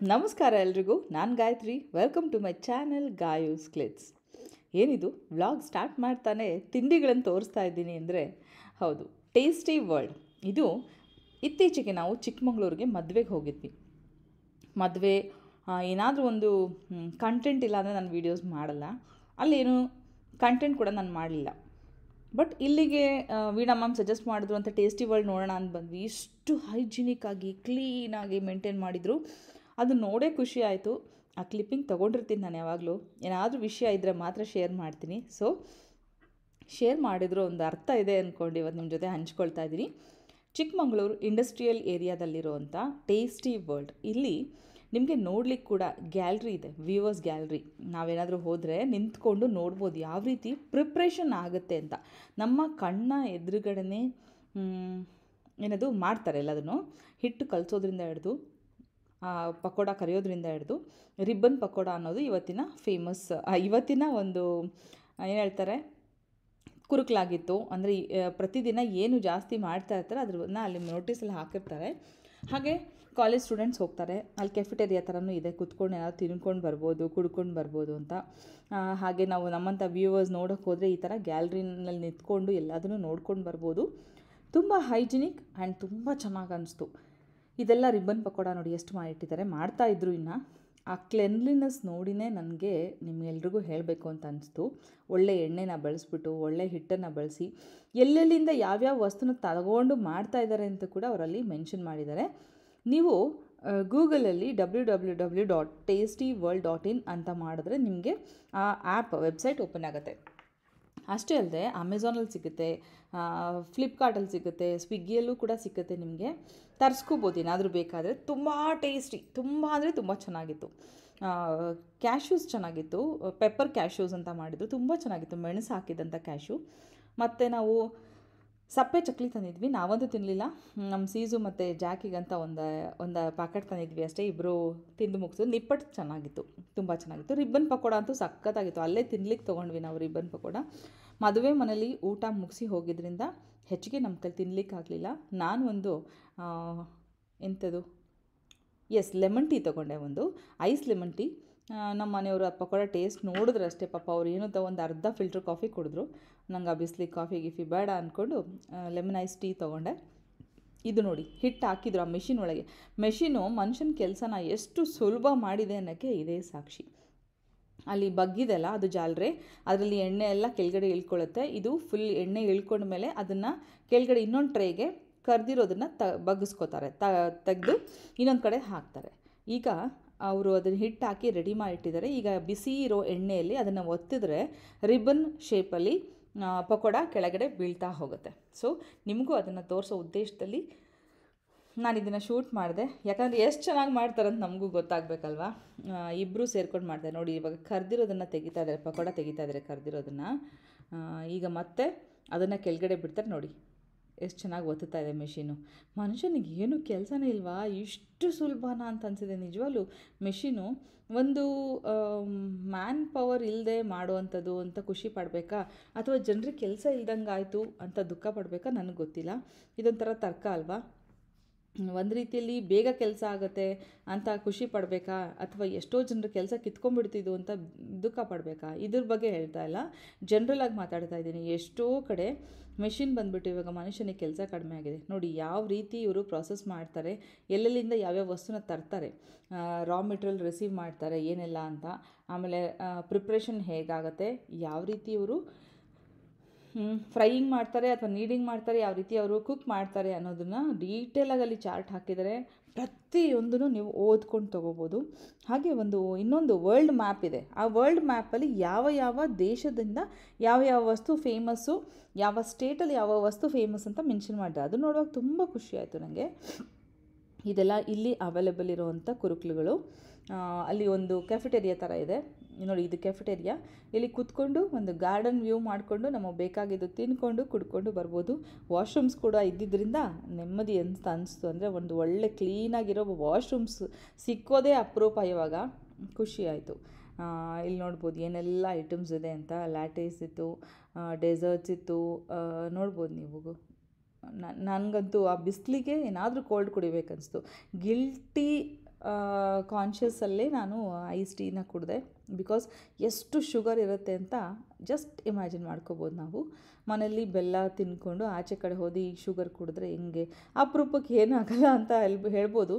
ನಮಸ್ಕಾರ ಎಲ್ರಿಗೂ, ನಾನು Gayatri. Welcome to my channel Gayu's clicks. ಏನಿದು ವ್ಲಾಗ್ ಸ್ಟಾರ್ಟ್ ಮಾಡ್ತಾನೆ ತಿಂಡಿಗಳನ್ನು ತೋರಿಸ್ತಾ ಇದ್ದೀನಿ ಅಂದರೆ ಹೌದು, ಟೇಸ್ಟಿ ವರ್ಲ್ಡ್. ಇದು ಇತ್ತೀಚೆಗೆ ನಾವು ಚಿಕ್ಕಮಗಳೂರಿಗೆ ಮದುವೆಗೆ ಹೋಗಿದ್ವಿ. ಮದುವೆ ಏನಾದರೂ ಒಂದು ಕಂಟೆಂಟ್ ಇಲ್ಲ ಅಂದರೆ ನಾನು ವೀಡಿಯೋಸ್ ಮಾಡಲ್ಲ. ಅಲ್ಲೇನು ಕಂಟೆಂಟ್ ಕೂಡ ನಾನು ಮಾಡಲಿಲ್ಲ. ಬಟ್ ಇಲ್ಲಿಗೆ ವೀಣಾ ಮ್ಯಾಮ್ ಸಜೆಸ್ಟ್ ಮಾಡಿದ್ರು ಅಂತ ಟೇಸ್ಟಿ ವರ್ಲ್ಡ್ ನೋಡೋಣ ಅಂತ ಬಂದ್ವಿ. ಇಷ್ಟು ಹೈಜಿನಿಕ್ಕಾಗಿ ಕ್ಲೀನಾಗಿ ಮೇಂಟೈನ್ ಮಾಡಿದರು. ಅದು ನೋಡೇ ಖುಷಿ ಆಯಿತು. ಆ ಕ್ಲಿಪ್ಪಿಂಗ್ ತೊಗೊಂಡಿರ್ತೀನಿ ನಾನು ಯಾವಾಗಲೂ. ಏನಾದರೂ ವಿಷಯ ಇದ್ದರೆ ಮಾತ್ರ ಶೇರ್ ಮಾಡ್ತೀನಿ. ಸೊ ಶೇರ್ ಮಾಡಿದ್ರು ಒಂದು ಅರ್ಥ ಇದೆ ಅಂದ್ಕೊಂಡು ಇವತ್ತು ನಿಮ್ಮ ಜೊತೆ ಹಂಚ್ಕೊಳ್ತಾ ಇದ್ದೀನಿ. ಚಿಕ್ಕಮಗಳೂರು ಇಂಡಸ್ಟ್ರಿಯಲ್ ಏರಿಯಾದಲ್ಲಿರುವಂಥ ಟೇಸ್ಟಿ ವರ್ಲ್ಡ್. ಇಲ್ಲಿ ನಿಮಗೆ ನೋಡ್ಲಿಕ್ಕೆ ಕೂಡ ಗ್ಯಾಲ್ರಿ ಇದೆ, ವ್ಯೂವರ್ಸ್ ಗ್ಯಾಲ್ರಿ. ನಾವೇನಾದರೂ ಹೋದರೆ ನಿಂತ್ಕೊಂಡು ನೋಡ್ಬೋದು ಯಾವ ರೀತಿ ಪ್ರಿಪ್ರೇಷನ್ ಆಗುತ್ತೆ ಅಂತ. ನಮ್ಮ ಕಣ್ಣ ಎದುರುಗಡೆನೇ ಏನದು ಮಾಡ್ತಾರೆ ಎಲ್ಲದನ್ನು. ಹಿಟ್ಟು ಕಲಿಸೋದ್ರಿಂದ ಹಿಡಿದು ಪಕೋಡ ಕರಿಯೋದ್ರಿಂದ ಹಿಡಿದು ರಿಬ್ಬನ್ ಪಕೋಡ ಅನ್ನೋದು ಇವತ್ತಿನ ಫೇಮಸ್, ಇವತ್ತಿನ ಒಂದು ಏನು ಹೇಳ್ತಾರೆ ಕುರುಕಲಾಗಿತ್ತು. ಅಂದರೆ ಪ್ರತಿದಿನ ಏನು ಜಾಸ್ತಿ ಮಾಡ್ತಾ ಇರ್ತಾರೆ ಅದನ್ನ ಅಲ್ಲಿ ನೋಟಿಸಲ್ಲಿ ಹಾಕಿರ್ತಾರೆ. ಹಾಗೆ ಕಾಲೇಜ್ ಸ್ಟೂಡೆಂಟ್ಸ್ ಹೋಗ್ತಾರೆ, ಅಲ್ಲಿ ಕೆಫೆಟೇರಿಯಾ ಥರನೂ ಇದೆ, ಕುತ್ಕೊಂಡು ಏನಾದ್ರು ತಿನ್ಕೊಂಡು ಬರ್ಬೋದು, ಕುಡ್ಕೊಂಡು ಬರ್ಬೋದು ಅಂತ. ಹಾಗೆ ನಾವು ನಮ್ಮಂಥ ವ್ಯೂವರ್ಸ್ ನೋಡೋಕ್ಕೆ ಹೋದರೆ ಈ ಥರ ಗ್ಯಾಲ್ರಿನಲ್ಲಿ ನಿಂತ್ಕೊಂಡು ಎಲ್ಲದನ್ನು ನೋಡ್ಕೊಂಡು ಬರ್ಬೋದು. ತುಂಬ ಹೈಜಿನಿಕ್ ಆ್ಯಂಡ್ ತುಂಬ ಚೆನ್ನಾಗಿ ಅನಿಸ್ತು. ಇದೆಲ್ಲ ರಿಬ್ಬನ್ ಪಕೋಡ ನೋಡಿ ಎಷ್ಟು ಮಾಡಿಟ್ಟಿದ್ದಾರೆ, ಮಾಡ್ತಾಯಿದ್ರು. ಇನ್ನು ಆ ಕ್ಲೆನ್ಲಿನೆಸ್ ನೋಡಿನೇ ನನಗೆ ನಿಮ್ಗೆಲ್ರಿಗೂ ಹೇಳಬೇಕು ಅಂತ ಅನಿಸ್ತು. ಒಳ್ಳೆ ಎಣ್ಣೆನ ಬಳಸ್ಬಿಟ್ಟು ಒಳ್ಳೆ ಹಿಟ್ಟನ್ನು ಬಳಸಿ ಎಲ್ಲೆಲ್ಲಿಂದ ಯಾವ್ಯಾವ ವಸ್ತುನ ತಗೊಂಡು ಮಾಡ್ತಾಯಿದ್ದಾರೆ ಅಂತ ಕೂಡ ಅವರಲ್ಲಿ ಮೆನ್ಷನ್ ಮಾಡಿದ್ದಾರೆ. ನೀವು ಗೂಗಲಲ್ಲಿ www.tastyworld.in ಅಂತ ಮಾಡಿದ್ರೆ ನಿಮಗೆ ಆ ಆ್ಯಪ್ ವೆಬ್ಸೈಟ್ ಓಪನ್ ಆಗುತ್ತೆ. ಅಷ್ಟೇ ಅಲ್ಲದೆ ಅಮೆಝಾನಲ್ಲಿ ಸಿಗುತ್ತೆ, ಫ್ಲಿಪ್ಕಾರ್ಟಲ್ಲಿ ಸಿಗುತ್ತೆ, ಸ್ವಿಗ್ಗಿಯಲ್ಲೂ ಕೂಡ ಸಿಗುತ್ತೆ. ನಿಮಗೆ ತರಿಸ್ಕೋಬೋದು ಏನಾದರೂ ಬೇಕಾದರೆ. ತುಂಬ ಟೇಸ್ಟಿ, ತುಂಬ ಅಂದರೆ ತುಂಬ ಚೆನ್ನಾಗಿತ್ತು. ಕ್ಯಾಶ್ಯೂಸ್ ಚೆನ್ನಾಗಿತ್ತು, ಪೆಪ್ಪರ್ ಕ್ಯಾಶ್ಯೂಸ್ ಅಂತ ಮಾಡಿದ್ರು, ತುಂಬ ಚೆನ್ನಾಗಿತ್ತು, ಮೆಣಸು ಹಾಕಿದಂಥ ಕ್ಯಾಶ್ಯೂ. ಮತ್ತು ನಾವು ಸಪ್ಪೆ ಚಕ್ಲಿ ತಂದಿದ್ವಿ, ನಾವಂತೂ ತಿನ್ನಲಿಲ್ಲ. ನಮ್ಮ ಸೀಸು ಮತ್ತು ಜಾಕಿಗಂತ ಒಂದು ಪ್ಯಾಕೆಟ್ ತಂದಿದ್ವಿ ಅಷ್ಟೇ. ಇಬ್ಬರು ತಿಂದು ಮುಗಿಸೋದು. ನಿಪ್ಪಟ್ಟು ಚೆನ್ನಾಗಿತ್ತು, ತುಂಬ ಚೆನ್ನಾಗಿತ್ತು. ರಿಬ್ಬನ್ ಪಕೋಡ ಅಂತೂ ಸಖತ್ತಾಗಿತ್ತು. ಅಲ್ಲೇ ತಿನ್ಲಿಕ್ಕೆ ತೊಗೊಂಡ್ವಿ ನಾವು ರಿಬ್ಬನ್ ಪಕೋಡ. ಮದುವೆ ಮನೇಲಿ ಊಟ ಮುಗಿಸಿ ಹೋಗಿದ್ದರಿಂದ ಹೆಚ್ಚಿಗೆ ನಮ್ಮ ಕೈಲಿ ತಿನ್ನಲಿಕ್ಕಾಗಲಿಲ್ಲ. ನಾನು ಒಂದು ಎಂಥದ್ದು ಲೆಮನ್ ಟೀ ತೊಗೊಂಡೆ, ಒಂದು ಐಸ್ ಲೆಮನ್ ಟೀ. ನಮ್ಮ ಮನೆಯವರು ಆ ಪಕೋಡ ಟೇಸ್ಟ್ ನೋಡಿದ್ರೆ ಅಷ್ಟೇ ಪಾಪ, ಅವ್ರು ಏನೋ ಒಂದು ಅರ್ಧ ಫಿಲ್ಟ್ರ್ ಕಾಫಿ ಕುಡಿದ್ರು. ನಂಗೆ ಆ ಬಿಸ್ಲಿಗೆ ಕಾಫಿ ಗಿಫಿ ಬೇಡ ಅಂದ್ಕೊಂಡು ಲೆಮನ್ ಐಸ್ ಟೀ ತೊಗೊಂಡೆ. ಇದು ನೋಡಿ ಹಿಟ್ಟು ಹಾಕಿದ್ರು ಆ ಮೆಷಿನ್ ಒಳಗೆ. ಮೆಷಿನು ಮನುಷ್ಯನ ಕೆಲಸನ ಎಷ್ಟು ಸುಲಭ ಮಾಡಿದೆ ಅನ್ನೋಕ್ಕೆ ಇದೇ ಸಾಕ್ಷಿ. ಅಲ್ಲಿ ಬಗ್ಗಿದೆಲ್ಲ ಅದು ಜಾಲರೆ, ಅದರಲ್ಲಿ ಎಣ್ಣೆ ಎಲ್ಲ ಕೆಳಗಡೆ ಇಳ್ಕೊಳ್ಳುತ್ತೆ. ಇದು ಫುಲ್ ಎಣ್ಣೆ ಇಳ್ಕೊಂಡ್ಮೇಲೆ ಅದನ್ನು ಕೆಳಗಡೆ ಇನ್ನೊಂದು ಟ್ರೇಗೆ ಕರ್ದಿರೋದನ್ನು ಬಗ್ಗಿಸ್ಕೋತಾರೆ, ತೆಗೆದು ಇನ್ನೊಂದು ಕಡೆ ಹಾಕ್ತಾರೆ. ಈಗ ಅವರು ಅದನ್ನು ಹಿಟ್ಟು ಹಾಕಿ ರೆಡಿ ಮಾಡಿಟ್ಟಿದ್ದಾರೆ. ಈಗ ಬಿಸಿ ಇರೋ ಎಣ್ಣೆಯಲ್ಲಿ ಅದನ್ನು ಒತ್ತಿದ್ರೆ ರಿಬ್ಬನ್ ಶೇಪಲ್ಲಿ ಪಕೋಡ ಕೆಳಗಡೆ ಬೀಳ್ತಾ ಹೋಗುತ್ತೆ. ಸೊ ನಿಮಗೂ ಅದನ್ನು ತೋರಿಸೋ ಉದ್ದೇಶದಲ್ಲಿ ನಾನು ಇದನ್ನು ಶೂಟ್ ಮಾಡಿದೆ. ಯಾಕಂದರೆ ಎಷ್ಟು ಚೆನ್ನಾಗಿ ಮಾಡ್ತಾರಂತ ನಮಗೂ ಗೊತ್ತಾಗಬೇಕಲ್ವಾ. ಇಬ್ಬರು ಸೇರ್ಕೊಂಡು ಮಾಡ್ತಾರೆ ನೋಡಿ. ಇವಾಗ ಕರ್ದಿರೋದನ್ನು ತೆಗಿತಾ ಇದ್ದಾರೆ, ಪಕೋಡ ತೆಗಿತಾ ಇದ್ದಾರೆ ಕರ್ದಿರೋದನ್ನು. ಈಗ ಮತ್ತೆ ಅದನ್ನು ಕೆಳಗಡೆ ಬಿಡ್ತಾರೆ ನೋಡಿ, ಎಷ್ಟು ಚೆನ್ನಾಗಿ ಒತ್ತುತ್ತಾ ಇದೆ ಮೆಷಿನು. ಮನುಷ್ಯನಿಗೆ ಏನು ಕೆಲಸನೇ ಇಲ್ವಾ, ಇಷ್ಟು ಸುಲಭನಾ ಅಂತ ಅನಿಸಿದೆ ನಿಜವಾಗ್ಲೂ. ಮೆಷಿನು ಒಂದು ಮ್ಯಾನ್ ಪವರ್ ಇಲ್ಲದೆ ಮಾಡುವಂಥದ್ದು ಅಂತ ಖುಷಿ ಪಡಬೇಕಾ, ಅಥವಾ ಜನರಿಗೆ ಕೆಲಸ ಇಲ್ದಂಗೆ ಆಯಿತು ಅಂತ ದುಃಖ ಪಡಬೇಕಾ, ನನಗೆ ಗೊತ್ತಿಲ್ಲ. ಇದೊಂಥರ ತರ್ಕ ಅಲ್ವಾ. ಒಂದು ರೀತಿಯಲ್ಲಿ ಬೇಗ ಕೆಲಸ ಆಗುತ್ತೆ ಅಂತ ಖುಷಿ ಪಡಬೇಕಾ, ಅಥವಾ ಎಷ್ಟೋ ಜನರು ಕೆಲಸ ಕಿತ್ಕೊಂಡ್ಬಿಡ್ತಿದ್ದು ಅಂತ ದುಃಖ ಪಡಬೇಕಾ, ಇದ್ರ ಬಗ್ಗೆ ಹೇಳ್ತಾ ಇಲ್ಲ, ಜನ್ರಲಾಗಿ ಮಾತಾಡ್ತಾ ಇದ್ದೀನಿ. ಎಷ್ಟೋ ಕಡೆ ಮೆಷಿನ್ ಬಂದುಬಿಟ್ಟು ಇವಾಗ ಮನುಷ್ಯನಿಗೆ ಕೆಲಸ ಕಡಿಮೆ ಆಗಿದೆ. ನೋಡಿ ಯಾವ ರೀತಿ ಇವರು ಪ್ರಾಸೆಸ್ ಮಾಡ್ತಾರೆ, ಎಲ್ಲೆಲ್ಲಿಂದ ಯಾವ್ಯಾವ ವಸ್ತುನ ತರ್ತಾರೆ, ರಾ ಮೆಟೀರಿಯಲ್ ರಿಸೀವ್ ಮಾಡ್ತಾರೆ ಏನೆಲ್ಲ ಅಂತ, ಆಮೇಲೆ ಪ್ರಿಪ್ರೇಷನ್ ಹೇಗಾಗುತ್ತೆ, ಯಾವ ರೀತಿ ಇವರು ಫ್ರೈಯಿಂಗ್ ಮಾಡ್ತಾರೆ ಅಥವಾ ನೀಡಿಂಗ್ ಮಾಡ್ತಾರೆ, ಯಾವ ರೀತಿ ಅವರು ಕುಕ್ ಮಾಡ್ತಾರೆ ಅನ್ನೋದನ್ನು ಡೀಟೇಲಾಗಿ ಅಲ್ಲಿ ಚಾರ್ಟ್ ಹಾಕಿದರೆ ಪ್ರತಿಯೊಂದನ್ನು ನೀವು ಓದ್ಕೊಂಡು ತೊಗೋಬೋದು. ಹಾಗೆ ಇನ್ನೊಂದು ವರ್ಲ್ಡ್ ಮ್ಯಾಪ್ ಇದೆ. ಆ ವರ್ಲ್ಡ್ ಮ್ಯಾಪಲ್ಲಿ ಯಾವ ಯಾವ ದೇಶದಿಂದ ಯಾವ ಯಾವ ವಸ್ತು ಫೇಮಸ್ಸು, ಯಾವ ಸ್ಟೇಟಲ್ಲಿ ಯಾವ ವಸ್ತು ಫೇಮಸ್ ಅಂತ ಮೆನ್ಷನ್ ಮಾಡಿದೆ. ಅದು ನೋಡುವಾಗ ತುಂಬ ಖುಷಿ ಆಯಿತು ನನಗೆ. ಇದೆಲ್ಲ ಇಲ್ಲಿ ಅವೈಲೇಬಲ್ ಇರೋವಂಥ ಕುರುಕಲುಗಳು. ಅಲ್ಲಿ ಒಂದು ಕೆಫೆಟೇರಿಯಾ ಥರ ಇದೆ ನೋಡಿ, ಇದು ಕೆಫೆಟೇರಿಯಾ. ಇಲ್ಲಿ ಕೂತ್ಕೊಂಡು ಒಂದು ಗಾರ್ಡನ್ ವ್ಯೂ ಮಾಡಿಕೊಂಡು ನಮಗೆ ಬೇಕಾಗಿದ್ದು ತಿನ್ಕೊಂಡು ಕುಡ್ಕೊಂಡು ಬರ್ಬೋದು. ವಾಶ್ರೂಮ್ಸ್ ಕೂಡ ಇದ್ದಿದ್ದರಿಂದ ನೆಮ್ಮದಿ ಅಂತ ಅನಿಸ್ತು. ಅಂದರೆ ಒಂದು ಒಳ್ಳೆ ಕ್ಲೀನಾಗಿರೋ ವಾಶ್ರೂಮ್ಸ್ ಸಿಕ್ಕೋದೇ ಅಪರೂಪ ಇವಾಗ. ಖುಷಿ ಆಯಿತು. ಇಲ್ಲಿ ನೋಡ್ಬೋದು ಏನೆಲ್ಲ ಐಟಮ್ಸ್ ಇದೆ ಅಂತ. ಲ್ಯಾಟೇಸ್ ಇತ್ತು, ಡೆಸರ್ಟ್ಸ್ ಇತ್ತು, ನೋಡ್ಬೋದು ನೀವು. ನನಗಂತೂ ಆ ಬಿಸಿಲಿಗೆ ಏನಾದರೂ ಕೋಲ್ಡ್ ಕುಡಿಬೇಕನ್ನಿಸ್ತು. ಗಿಲ್ಟಿ ಕಾನ್ಷಿಯಸ್ಸಲ್ಲೇ ನಾನು ಐಸ್ ಟೀನ ಕುಡಿದೆ. ಬಿಕಾಸ್ ಎಷ್ಟು ಶುಗರ್ ಇರುತ್ತೆ ಅಂತ ಜಸ್ಟ್ ಇಮ್ಯಾಜಿನ್ ಮಾಡ್ಕೋಬೋದು ನಾವು. ಮನೇಲಿ ಬೆಲ್ಲ ತಿಂದ್ಕೊಂಡು ಆಚೆ ಕಡೆ ಹೋದಿ ಶುಗರ್ ಕುಡಿದ್ರೆ ಹೆಂಗೆ, ಅಪರೂಪಕ್ಕೆ ಏನೂ ಆಗಲ್ಲ ಅಂತ ಹೇಳ್ಬೋದು.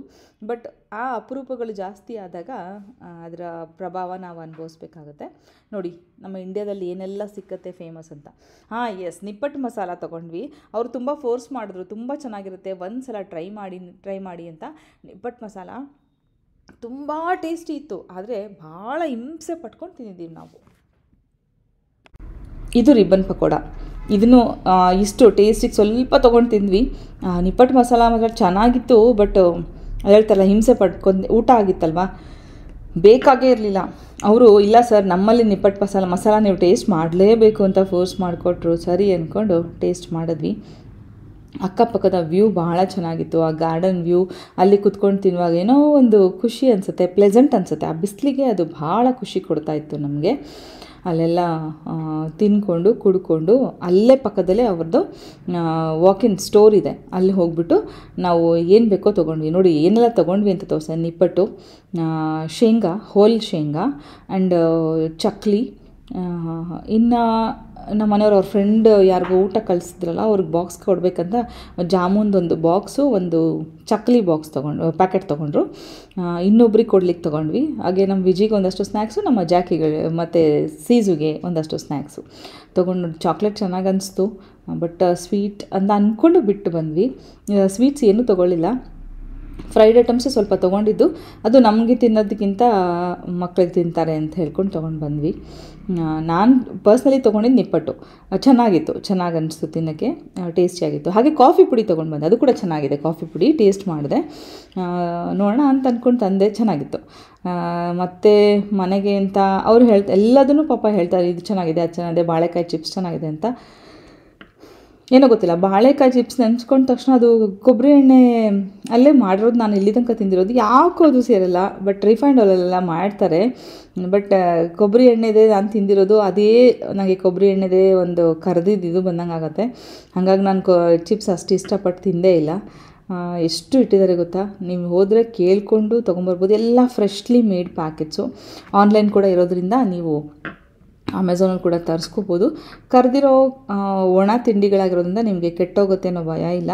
ಬಟ್ ಆ ಅಪರೂಪಗಳು ಜಾಸ್ತಿ ಆದಾಗ ಅದರ ಪ್ರಭಾವ ನಾವು ಅನುಭವಿಸ್ಬೇಕಾಗತ್ತೆ. ನೋಡಿ ನಮ್ಮ ಇಂಡ್ಯಾದಲ್ಲಿ ಏನೆಲ್ಲ ಸಿಕ್ಕತ್ತೆ ಫೇಮಸ್ ಅಂತ. ಎಸ್, ನಿಪ್ಪಟ್ಟು ಮಸಾಲ ತೊಗೊಂಡ್ವಿ. ಅವರು ತುಂಬ ಫೋರ್ಸ್ ಮಾಡಿದ್ರು, ತುಂಬ ಚೆನ್ನಾಗಿರುತ್ತೆ, ಒಂದು ಸಲ ಟ್ರೈ ಮಾಡಿ ಅಂತ. ನಿಪ್ಪಟ್ಟು ಮಸಾಲ ತುಂಬ ಟೇಸ್ಟಿ ಇತ್ತು, ಆದರೆ ಭಾಳ ಹಿಂಸೆ ಪಟ್ಕೊಂಡು ತಿಂದಿದ್ದೀವಿ ನಾವು. ಇದು ರಿಬ್ಬನ್ ಪಕೋಡ. ಇದನ್ನು ಇಷ್ಟು ಟೇಸ್ಟಿಗೆ ಸ್ವಲ್ಪ ತೊಗೊಂಡು ತಿಂದ್ವಿ. ನಿಪ್ಪಟ್ಟು ಮಸಾಲ ಮಾತ್ರ ಚೆನ್ನಾಗಿತ್ತು, ಬಟ್ ಹೇಳ್ತಾರಲ್ಲ ಹಿಂಸೆ ಪಟ್ಕೊಂಡು ಊಟ ಆಗಿತ್ತಲ್ವ, ಬೇಕಾಗೇ ಇರಲಿಲ್ಲ. ಅವರು ಇಲ್ಲ ಸರ್ ನಮ್ಮಲ್ಲಿ ನಿಪ್ಪಟ್ಟು ಮಸಾಲ ನೀವು ಟೇಸ್ಟ್ ಮಾಡಲೇಬೇಕು ಅಂತ ಫೋರ್ಸ್ ಮಾಡಿಕೊಟ್ರು. ಸರಿ ಅಂದ್ಕೊಂಡು ಟೇಸ್ಟ್ ಮಾಡಿದ್ವಿ. ಅಕ್ಕಪಕ್ಕದ ವ್ಯೂ ಭಾಳ ಚೆನ್ನಾಗಿತ್ತು. ಆ ಗಾರ್ಡನ್ ವ್ಯೂ ಅಲ್ಲಿ ಕುತ್ಕೊಂಡು ತಿನ್ನುವಾಗ ಏನೋ ಒಂದು ಖುಷಿ ಅನಿಸುತ್ತೆ, ಪ್ಲೆಸೆಂಟ್ ಅನಿಸುತ್ತೆ. ಆ ಬಿಸಿಲಿಗೆ ಅದು ಭಾಳ ಖುಷಿ ಕೊಡ್ತಾಯಿತ್ತು ನಮಗೆ. ಅಲ್ಲೆಲ್ಲ ತಿಂದ್ಕೊಂಡು ಕುಡ್ಕೊಂಡು ಅಲ್ಲೇ ಪಕ್ಕದಲ್ಲೇ ಅವ್ರದ್ದು ವಾಕಿನ್ ಸ್ಟೋರ್ ಇದೆ, ಅಲ್ಲಿ ಹೋಗ್ಬಿಟ್ಟು ನಾವು ಏನು ಬೇಕೋ ತೊಗೊಂಡ್ವಿ. ನೋಡಿ ಏನೆಲ್ಲ ತೊಗೊಂಡ್ವಿ ಅಂತ ತೋರಿಸ, ನಿಪ್ಪಟ್ಟು, ಶೇಂಗಾ, ಹೋಲ್ ಶೇಂಗಾ ಆ್ಯಂಡ್ ಚಕ್ಲಿ. ಇನ್ನು ನಮ್ಮ ಮನೆಯವ್ರು ಅವ್ರ ಫ್ರೆಂಡ್ ಯಾರಿಗೋ ಊಟ ಕಳಿಸಿದ್ರಲ್ಲ ಅವ್ರಿಗೆ ಬಾಕ್ಸ್ ಕೊಡಬೇಕಂತ ಜಾಮೂನ್ದೊಂದು ಬಾಕ್ಸು, ಒಂದು ಚಕ್ಲಿ ಬಾಕ್ಸ್ ಪ್ಯಾಕೆಟ್ ತೊಗೊಂಡ್ರು. ಇನ್ನೊಬ್ರಿಗೆ ಕೊಡ್ಲಿಕ್ಕೆ ತೊಗೊಂಡ್ವಿ. ಹಾಗೆ ನಮ್ಮ ವಿಜಿಗೆ ಒಂದಷ್ಟು ಸ್ನ್ಯಾಕ್ಸು, ನಮ್ಮ ಜಾಕಿಗಳು ಮತ್ತು ಸೀಜುಗೆ ಒಂದಷ್ಟು ಸ್ನ್ಯಾಕ್ಸು ತೊಗೊಂಡು. ಚಾಕ್ಲೇಟ್ ಚೆನ್ನಾಗಿ ಅನಿಸ್ತು, ಬಟ್ ಸ್ವೀಟ್ ಅಂತ ಅಂದ್ಕೊಂಡು ಬಿಟ್ಟು ಬಂದ್ವಿ. ಸ್ವೀಟ್ಸ್ ಏನೂ ತೊಗೊಳ್ಳಿಲ್ಲ. ಫ್ರೈಡ್ ಐಟಮ್ಸು ಸ್ವಲ್ಪ ತೊಗೊಂಡಿದ್ದು, ಅದು ನಮಗೆ ತಿನ್ನೋದಕ್ಕಿಂತ ಮಕ್ಕಳಿಗೆ ತಿಂತಾರೆ ಅಂತ ಹೇಳ್ಕೊಂಡು ತೊಗೊಂಡು ಬಂದ್ವಿ. ನಾನು ಪರ್ಸ್ನಲಿ ತೊಗೊಂಡಿದ್ದು ನಿಪ್ಪಟ್ಟು, ಚೆನ್ನಾಗಿತ್ತು, ಚೆನ್ನಾಗಿ ಅನಿಸ್ತು ತಿನ್ನೋಕ್ಕೆ, ಟೇಸ್ಟಿಯಾಗಿತ್ತು. ಹಾಗೆ ಕಾಫಿ ಪುಡಿ ತೊಗೊಂಡು ಬಂದೆ, ಅದು ಕೂಡ ಚೆನ್ನಾಗಿದೆ. ಕಾಫಿ ಪುಡಿ ಟೇಸ್ಟ್ ಮಾಡಿದೆ, ನೋಡೋಣ ಅಂತ ಅಂದ್ಕೊಂಡು ತಂದೆ, ಚೆನ್ನಾಗಿತ್ತು. ಮತ್ತು ಮನೆಗೆ ಅಂತ ಅವರು ಎಲ್ಲದನ್ನೂ ಪಾಪ ಹೇಳ್ತಾರೆ, ಇದು ಚೆನ್ನಾಗಿದೆ, ಅದು ಚೆನ್ನಾಗಿದೆ, ಬಾಳೆಕಾಯಿ ಚಿಪ್ಸ್ ಚೆನ್ನಾಗಿದೆ ಅಂತ. ಏನೋ ಗೊತ್ತಿಲ್ಲ, ಬಾಳೆಕಾಯಿ ಚಿಪ್ಸ್ ನೆನೆಸ್ಕೊಂಡ ತಕ್ಷಣ ಅದು ಕೊಬ್ಬರಿ ಎಣ್ಣೆ ಅಲ್ಲೇ ಮಾಡಿರೋದು ನಾನು ಇಲ್ಲಿ ತನಕ ತಿಂದಿರೋದು. ಯಾಕೋ ಅದು ಸೇರಲ್ಲ, ಬಟ್ ರಿಫೈಂಡ್ ಆಯಿಲೆಲ್ಲ ಮಾಡ್ತಾರೆ, ಬಟ್ ಕೊಬ್ಬರಿ ಎಣ್ಣೆದೇ ನಾನು ತಿಂದಿರೋದು. ಅದೇ ನನಗೆ ಕೊಬ್ಬರಿ ಎಣ್ಣೆದೇ ಒಂದು ಕರೆದಿದ್ದು ಬಂದಂಗೆ ಆಗುತ್ತೆ. ಹಾಗಾಗಿ ನಾನು ಚಿಪ್ಸ್ ಅಷ್ಟು ಇಷ್ಟಪಟ್ಟು ತಿಂದೇ ಇಲ್ಲ. ಎಷ್ಟು ಇಟ್ಟಿದ್ದಾರೆ ಗೊತ್ತಾ, ನೀವು ಹೋದರೆ ಕೇಳಿಕೊಂಡು ತೊಗೊಂಬರ್ಬೋದು. ಎಲ್ಲ ಫ್ರೆಶ್ಲಿ ಮೇಡ್ ಪ್ಯಾಕೆಟ್ಸು. ಆನ್ಲೈನ್ ಕೂಡ ಇರೋದ್ರಿಂದ ನೀವು ಅಮೆಝಾನಲ್ಲಿ ಕೂಡ ತರಿಸ್ಕೋಬೋದು. ಕರೆದಿರೋ ಒಣ ತಿಂಡಿಗಳಾಗಿರೋದ್ರಿಂದ ನಿಮಗೆ ಕೆಟ್ಟೋಗುತ್ತೆ ಅನ್ನೋ ಭಯ ಇಲ್ಲ.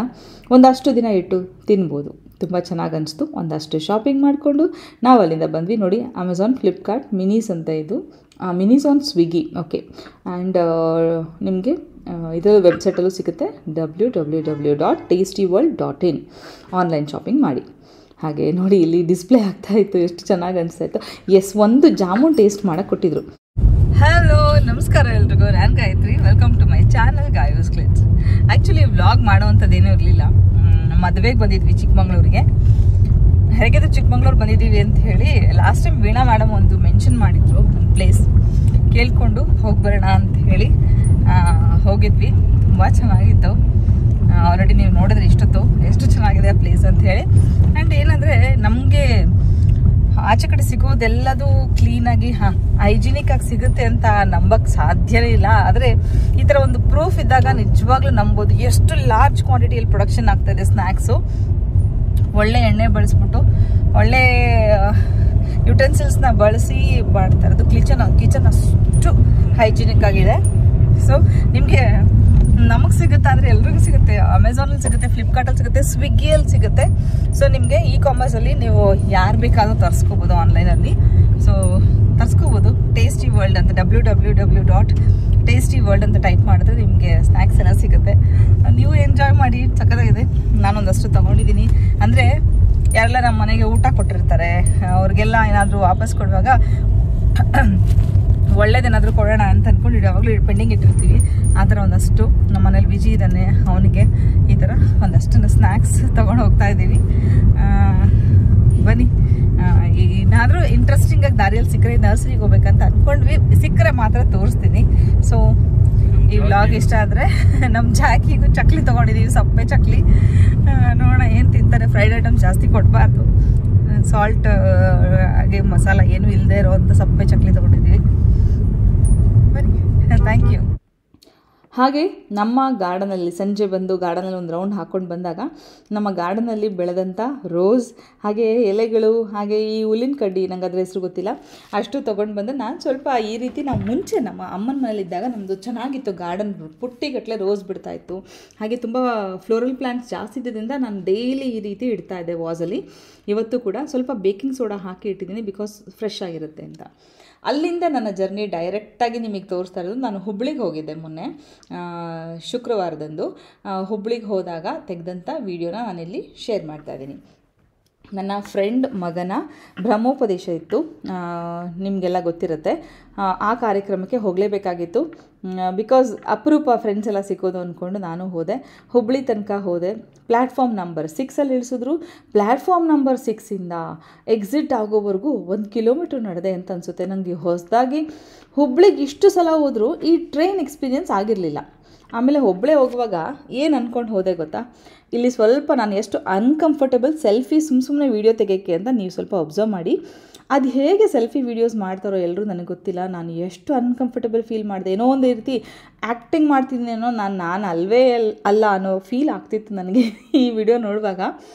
ಒಂದಷ್ಟು ದಿನ ಇಟ್ಟು ತಿನ್ಬೋದು. ತುಂಬ ಚೆನ್ನಾಗಿ ಅನಿಸ್ತು. ಒಂದಷ್ಟು ಶಾಪಿಂಗ್ ಮಾಡಿಕೊಂಡು ನಾವು ಅಲ್ಲಿಂದ ಬಂದ್ವಿ. ನೋಡಿ, ಅಮೆಝಾನ್, ಫ್ಲಿಪ್ಕಾರ್ಟ್, ಮಿನೀಸ್ ಅಂತ ಇದು, ಮಿನೀಸ್ ಆನ್ ಸ್ವಿಗ್ಗಿ. ಓಕೆ, ಆ್ಯಂಡ್ ನಿಮಗೆ ಇದರ ವೆಬ್ಸೈಟಲ್ಲೂ ಸಿಗುತ್ತೆ, www.tastyworld.in. ಆನ್ಲೈನ್ ಶಾಪಿಂಗ್ ಮಾಡಿ. ಹಾಗೆ ನೋಡಿ, ಇಲ್ಲಿ ಡಿಸ್ಪ್ಲೇ ಆಗ್ತಾಯಿತ್ತು, ಎಷ್ಟು ಚೆನ್ನಾಗಿ ಅನಿಸ್ತಾಯಿತ್ತು. ಎಸ್, ಒಂದು ಜಾಮೂನ್ ಟೇಸ್ಟ್ ಮಾಡೋಕ್ಕೆ ಕೊಟ್ಟಿದ್ರು. ಹಲೋ, ನಮಸ್ಕಾರ ಎಲ್ರಿಗೂ, ನಾನು Gayatri. Welcome to my channel Gayu's clicks. Actually vlog ಮಾಡೋವಂಥದ್ದೇನೂ ಇರಲಿಲ್ಲ. ಮದುವೆಗೆ ಬಂದಿದ್ವಿ ಚಿಕ್ಕಮಂಗ್ಳೂರಿಗೆ. ಹೇಗಿದೆ ಚಿಕ್ಕಮಂಗ್ಳೂರು ಬಂದಿದ್ದೀವಿ ಅಂತ ಹೇಳಿ ಲಾಸ್ಟ್ ಟೈಮ್ ವೀಣಾ ಮೇಡಮ್ ಒಂದು ಮೆನ್ಷನ್ ಮಾಡಿದ್ರು, ಒಂದು ಪ್ಲೇಸ್ ಕೇಳಿಕೊಂಡು ಹೋಗಿ ಬರೋಣ ಅಂತ ಹೇಳಿ ಹೋಗಿದ್ವಿ. ತುಂಬ ಚೆನ್ನಾಗಿತ್ತು. ಆಲ್ರೆಡಿ ನೀವು ನೋಡಿದ್ರೆ ಇಷ್ಟೊತ್ತು ಎಷ್ಟು ಚೆನ್ನಾಗಿದೆ ಆ ಪ್ಲೇಸ್ ಅಂತ ಹೇಳಿ. ಆ್ಯಂಡ್ ಏನಂದರೆ ನಮಗೆ ಆಚೆ ಕಡೆ ಸಿಗೋದೆಲ್ಲದು ಕ್ಲೀನಾಗಿ ಹೈಜಿನಿಕ್ ಆಗಿ ಸಿಗುತ್ತೆ ಅಂತ ನಂಬಕ್ಕೆ ಸಾಧ್ಯವೇ ಇಲ್ಲ. ಆದರೆ ಈ ಥರ ಒಂದು ಪ್ರೂಫ್ ಇದ್ದಾಗ ನಿಜವಾಗ್ಲೂ ನಂಬೋದು. ಎಷ್ಟು ಲಾರ್ಜ್ ಕ್ವಾಂಟಿಟಿಯಲ್ಲಿ ಪ್ರೊಡಕ್ಷನ್ ಆಗ್ತಾಯಿದೆ ಸ್ನ್ಯಾಕ್ಸು. ಒಳ್ಳೆ ಎಣ್ಣೆ ಬಳಸ್ಬಿಟ್ಟು ಒಳ್ಳೆ ಯುಟೆನ್ಸಿಲ್ಸ್ನ ಬಳಸಿ ಮಾಡ್ತಾರೆ. ಅದು ಕಿಚನ್ ಅಷ್ಟು ಹೈಜಿನಿಕ್ ಆಗಿದೆ. ಸೊ ನಿಮಗೆ ನಮಗೆ ಸಿಗುತ್ತೆ ಅಂದರೆ ಎಲ್ರಿಗೂ ಸಿಗುತ್ತೆ. ಅಮೆಝಾನಲ್ಲಿ ಸಿಗುತ್ತೆ, ಫ್ಲಿಪ್ಕಾರ್ಟಲ್ಲಿ ಸಿಗುತ್ತೆ, ಸ್ವಿಗ್ಗಿಯಲ್ಲಿ ಸಿಗುತ್ತೆ. ಸೊ ನಿಮಗೆ ಇ ಕಾಮರ್ಸಲ್ಲಿ ನೀವು ಯಾರು ಬೇಕಾದರೂ ತರಿಸ್ಕೋಬೋದು ಆನ್ಲೈನಲ್ಲಿ. ಸೊ ತರಿಸ್ಕೋಬೋದು. ಟೇಸ್ಟಿ ವರ್ಲ್ಡ್ ಅಂತ www.tastyworld ಅಂತ ಟೈಪ್ ಮಾಡಿದ್ರೆ ನಿಮಗೆ ಸ್ನ್ಯಾಕ್ಸ್ ಎಲ್ಲ ಸಿಗುತ್ತೆ. ನೀವು ಎಂಜಾಯ್ ಮಾಡಿ, ಸಕ್ಕತ್ತಾಗಿದೆ. ನಾನೊಂದಷ್ಟು ತೊಗೊಂಡಿದ್ದೀನಿ. ಅಂದರೆ ಯಾರೆಲ್ಲ ನಮ್ಮ ಮನೆಗೆ ಊಟ ಕೊಟ್ಟಿರ್ತಾರೆ ಅವ್ರಿಗೆಲ್ಲ ಏನಾದರೂ ವಾಪಸ್ ಕೊಡುವಾಗ ಒಳ್ಳೇದೇನಾದರೂ ಕೊಡೋಣ ಅಂತ ಅಂದ್ಕೊಂಡು ಯಾವಾಗಲೂ ಪೆಂಡಿಂಗ್ ಇಟ್ಟಿರ್ತೀವಿ. ಆ ಥರ ಒಂದಷ್ಟು ನಮ್ಮ ಮನೇಲಿ ವಿಜಿ ಇದ್ದಾನೆ, ಅವನಿಗೆ ಈ ಥರ ಒಂದಷ್ಟು ಸ್ನ್ಯಾಕ್ಸ್ ತೊಗೊಂಡು ಹೋಗ್ತಾ ಇದ್ದೀವಿ. ಬನ್ನಿ, ಏನಾದರೂ ಇಂಟ್ರೆಸ್ಟಿಂಗಾಗಿ ದಾರಿಯಲ್ಲಿ ಸಿಕ್ಕರೆ ನರ್ಸರಿಗೆ ಹೋಗ್ಬೇಕಂತ ಅಂದ್ಕೊಂಡ್ವಿ. ಸಿಕ್ಕರೆ ಮಾತ್ರ ತೋರಿಸ್ತೀನಿ. ಸೊ ಈ ವ್ಲಾಗ್ ಇಷ್ಟ ಆದರೆ ನಮ್ಮ ಜಾಕಿಗೂ ಚಕ್ಲಿ ತೊಗೊಂಡಿದ್ದೀವಿ, ಸಪ್ಪೆ ಚಕ್ಲಿ. ನೋಡೋಣ ಏನು ತಿಂತಾರೆ. ಫ್ರೈಡ್ ಐಟಮ್ಸ್ ಜಾಸ್ತಿ ಕೊಡಬಾರ್ದು, ಸಾಲ್ಟ್ ಹಾಗೆ ಮಸಾಲ ಏನೂ ಇಲ್ಲದೆ ಇರೋವಂಥ ಸಪ್ಪೆ ಚಕ್ಲಿ ತೊಗೊಂಡಿದ್ದೀವಿ. ಬನ್ನಿ, ಥ್ಯಾಂಕ್ ಯು. ಹಾಗೆ ನಮ್ಮ ಗಾರ್ಡನಲ್ಲಿ ಸಂಜೆ ಬಂದು ಗಾರ್ಡನಲ್ಲಿ ಒಂದು ರೌಂಡ್ ಹಾಕ್ಕೊಂಡು ಬಂದಾಗ ನಮ್ಮ ಗಾರ್ಡನಲ್ಲಿ ಬೆಳೆದಂಥ ರೋಸ್ ಹಾಗೆ ಎಲೆಗಳು ಹಾಗೆ ಈ ಹುಲ್ಲಿನ ಕಡ್ಡಿ, ನಂಗೆ ಅದ್ರ ಹೆಸರು ಗೊತ್ತಿಲ್ಲ, ಅಷ್ಟು ತೊಗೊಂಡು ಬಂದು ನಾನು ಸ್ವಲ್ಪ ಈ ರೀತಿ ನಾವು ಮುಂಚೆ ನಮ್ಮ ಅಮ್ಮನ ಮನೇಲಿದ್ದಾಗ ನಮ್ಮದು ಚೆನ್ನಾಗಿತ್ತು ಗಾರ್ಡನ್, ಪುಟ್ಟಿಗಟ್ಟಲೆ ರೋಸ್ ಬಿಡ್ತಾಯಿತ್ತು. ಹಾಗೆ ತುಂಬ ಫ್ಲೋರಲ್ ಪ್ಲ್ಯಾಂಟ್ಸ್ ಜಾಸ್ತಿ ಇದ್ದಿದ್ದರಿಂದ ನಾನು ಡೈಲಿ ಈ ರೀತಿ ಇಡ್ತಾ ಇದ್ದೆ ವಾಸಲ್ಲಿ. ಇವತ್ತು ಕೂಡ ಸ್ವಲ್ಪ ಬೇಕಿಂಗ್ ಸೋಡಾ ಹಾಕಿ ಇಟ್ಟಿದ್ದೀನಿ, ಬಿಕಾಸ್ ಫ್ರೆಶ್ ಆಗಿರುತ್ತೆ ಅಂತ. ಅಲ್ಲಿಂದ ನನ್ನ ಜರ್ನಿ ಡೈರೆಕ್ಟಾಗಿ ನಿಮಗೆ ತೋರಿಸ್ತಾ ಇರೋದು. ನಾನು ಹುಬ್ಳಿಗೆ ಹೋಗಿದ್ದೆ ಮೊನ್ನೆ ಶುಕ್ರವಾರದಂದು. ಹುಬ್ಳಿಗೆ ಹೋದಾಗ ತೆಗೆದಂಥ ವೀಡಿಯೋನ ನಾನಿಲ್ಲಿ ಶೇರ್ ಮಾಡ್ತಾಯಿದ್ದೀನಿ. ನನ್ನ ಫ್ರೆಂಡ್ ಮಗನ ಬ್ರಹ್ಮೋಪದೇಶ ಇತ್ತು, ನಿಮಗೆಲ್ಲ ಗೊತ್ತಿರುತ್ತೆ. ಆ ಕಾರ್ಯಕ್ರಮಕ್ಕೆ ಹೋಗಲೇಬೇಕಾಗಿತ್ತು, ಬಿಕಾಸ್ ಅಪರೂಪ ಫ್ರೆಂಡ್ಸ್ ಎಲ್ಲ ಸಿಕ್ಕೋದು ಅಂದ್ಕೊಂಡು ನಾನು ಹೋದೆ. ಹುಬ್ಳಿ ತನಕ ಹೋದೆ. ಪ್ಲ್ಯಾಟ್ಫಾರ್ಮ್ ನಂಬರ್ 6 ಇಳಿಸಿದ್ರು. ಪ್ಲ್ಯಾಟ್ಫಾರ್ಮ್ ನಂಬರ್ 6ಇಂದ ಎಕ್ಸಿಟ್ ಆಗೋವರೆಗೂ 1 ಕಿಲೋಮೀಟ್ರ್ ನಡೆದೆ ಅಂತ ಅನಿಸುತ್ತೆ. ನನಗೆ ಹೊಸದಾಗಿ ಹುಬ್ಳಿಗೆ ಇಷ್ಟು ಸಲ ಹೋದರೂ ಈ ಟ್ರೈನ್ ಎಕ್ಸ್ಪೀರಿಯೆನ್ಸ್ ಆಗಿರಲಿಲ್ಲ. ಆಮೇಲೆ ಒಬ್ಬಳೇ ಹೋಗುವಾಗ ಏನು ಅಂದ್ಕೊಂಡು ಹೋದೆ ಗೊತ್ತಾ, ಇಲ್ಲಿ ಸ್ವಲ್ಪ ನಾನು ಎಷ್ಟು ಅನ್ಕಂಫರ್ಟೇಬಲ್ ಸೆಲ್ಫಿ ಸುಮ್ಮನೆ ವೀಡಿಯೋ ತೆಗೆಯೋಕ್ಕೆ ಅಂತ ನೀವು ಸ್ವಲ್ಪ ಅಬ್ಸರ್ವ್ ಮಾಡಿ. ಅದು ಹೇಗೆ ಸೆಲ್ಫಿ ವೀಡಿಯೋಸ್ ಮಾಡ್ತಾರೋ ಎಲ್ಲರೂ ನನಗೆ ಗೊತ್ತಿಲ್ಲ. ನಾನು ಎಷ್ಟು ಅನ್ಕಂಫರ್ಟೇಬಲ್ ಫೀಲ್ ಮಾಡಿದೆ, ಏನೋ ಒಂದು ರೀತಿ ಆ್ಯಕ್ಟಿಂಗ್ ಮಾಡ್ತಿದ್ದೀನೇನೋ, ನಾನು ಅಲ್ವೇ ಅಲ್ಲ ಅನ್ನೋ ಫೀಲ್ ಆಗ್ತಿತ್ತು ನನಗೆ ಈ ವಿಡಿಯೋ ನೋಡುವಾಗ.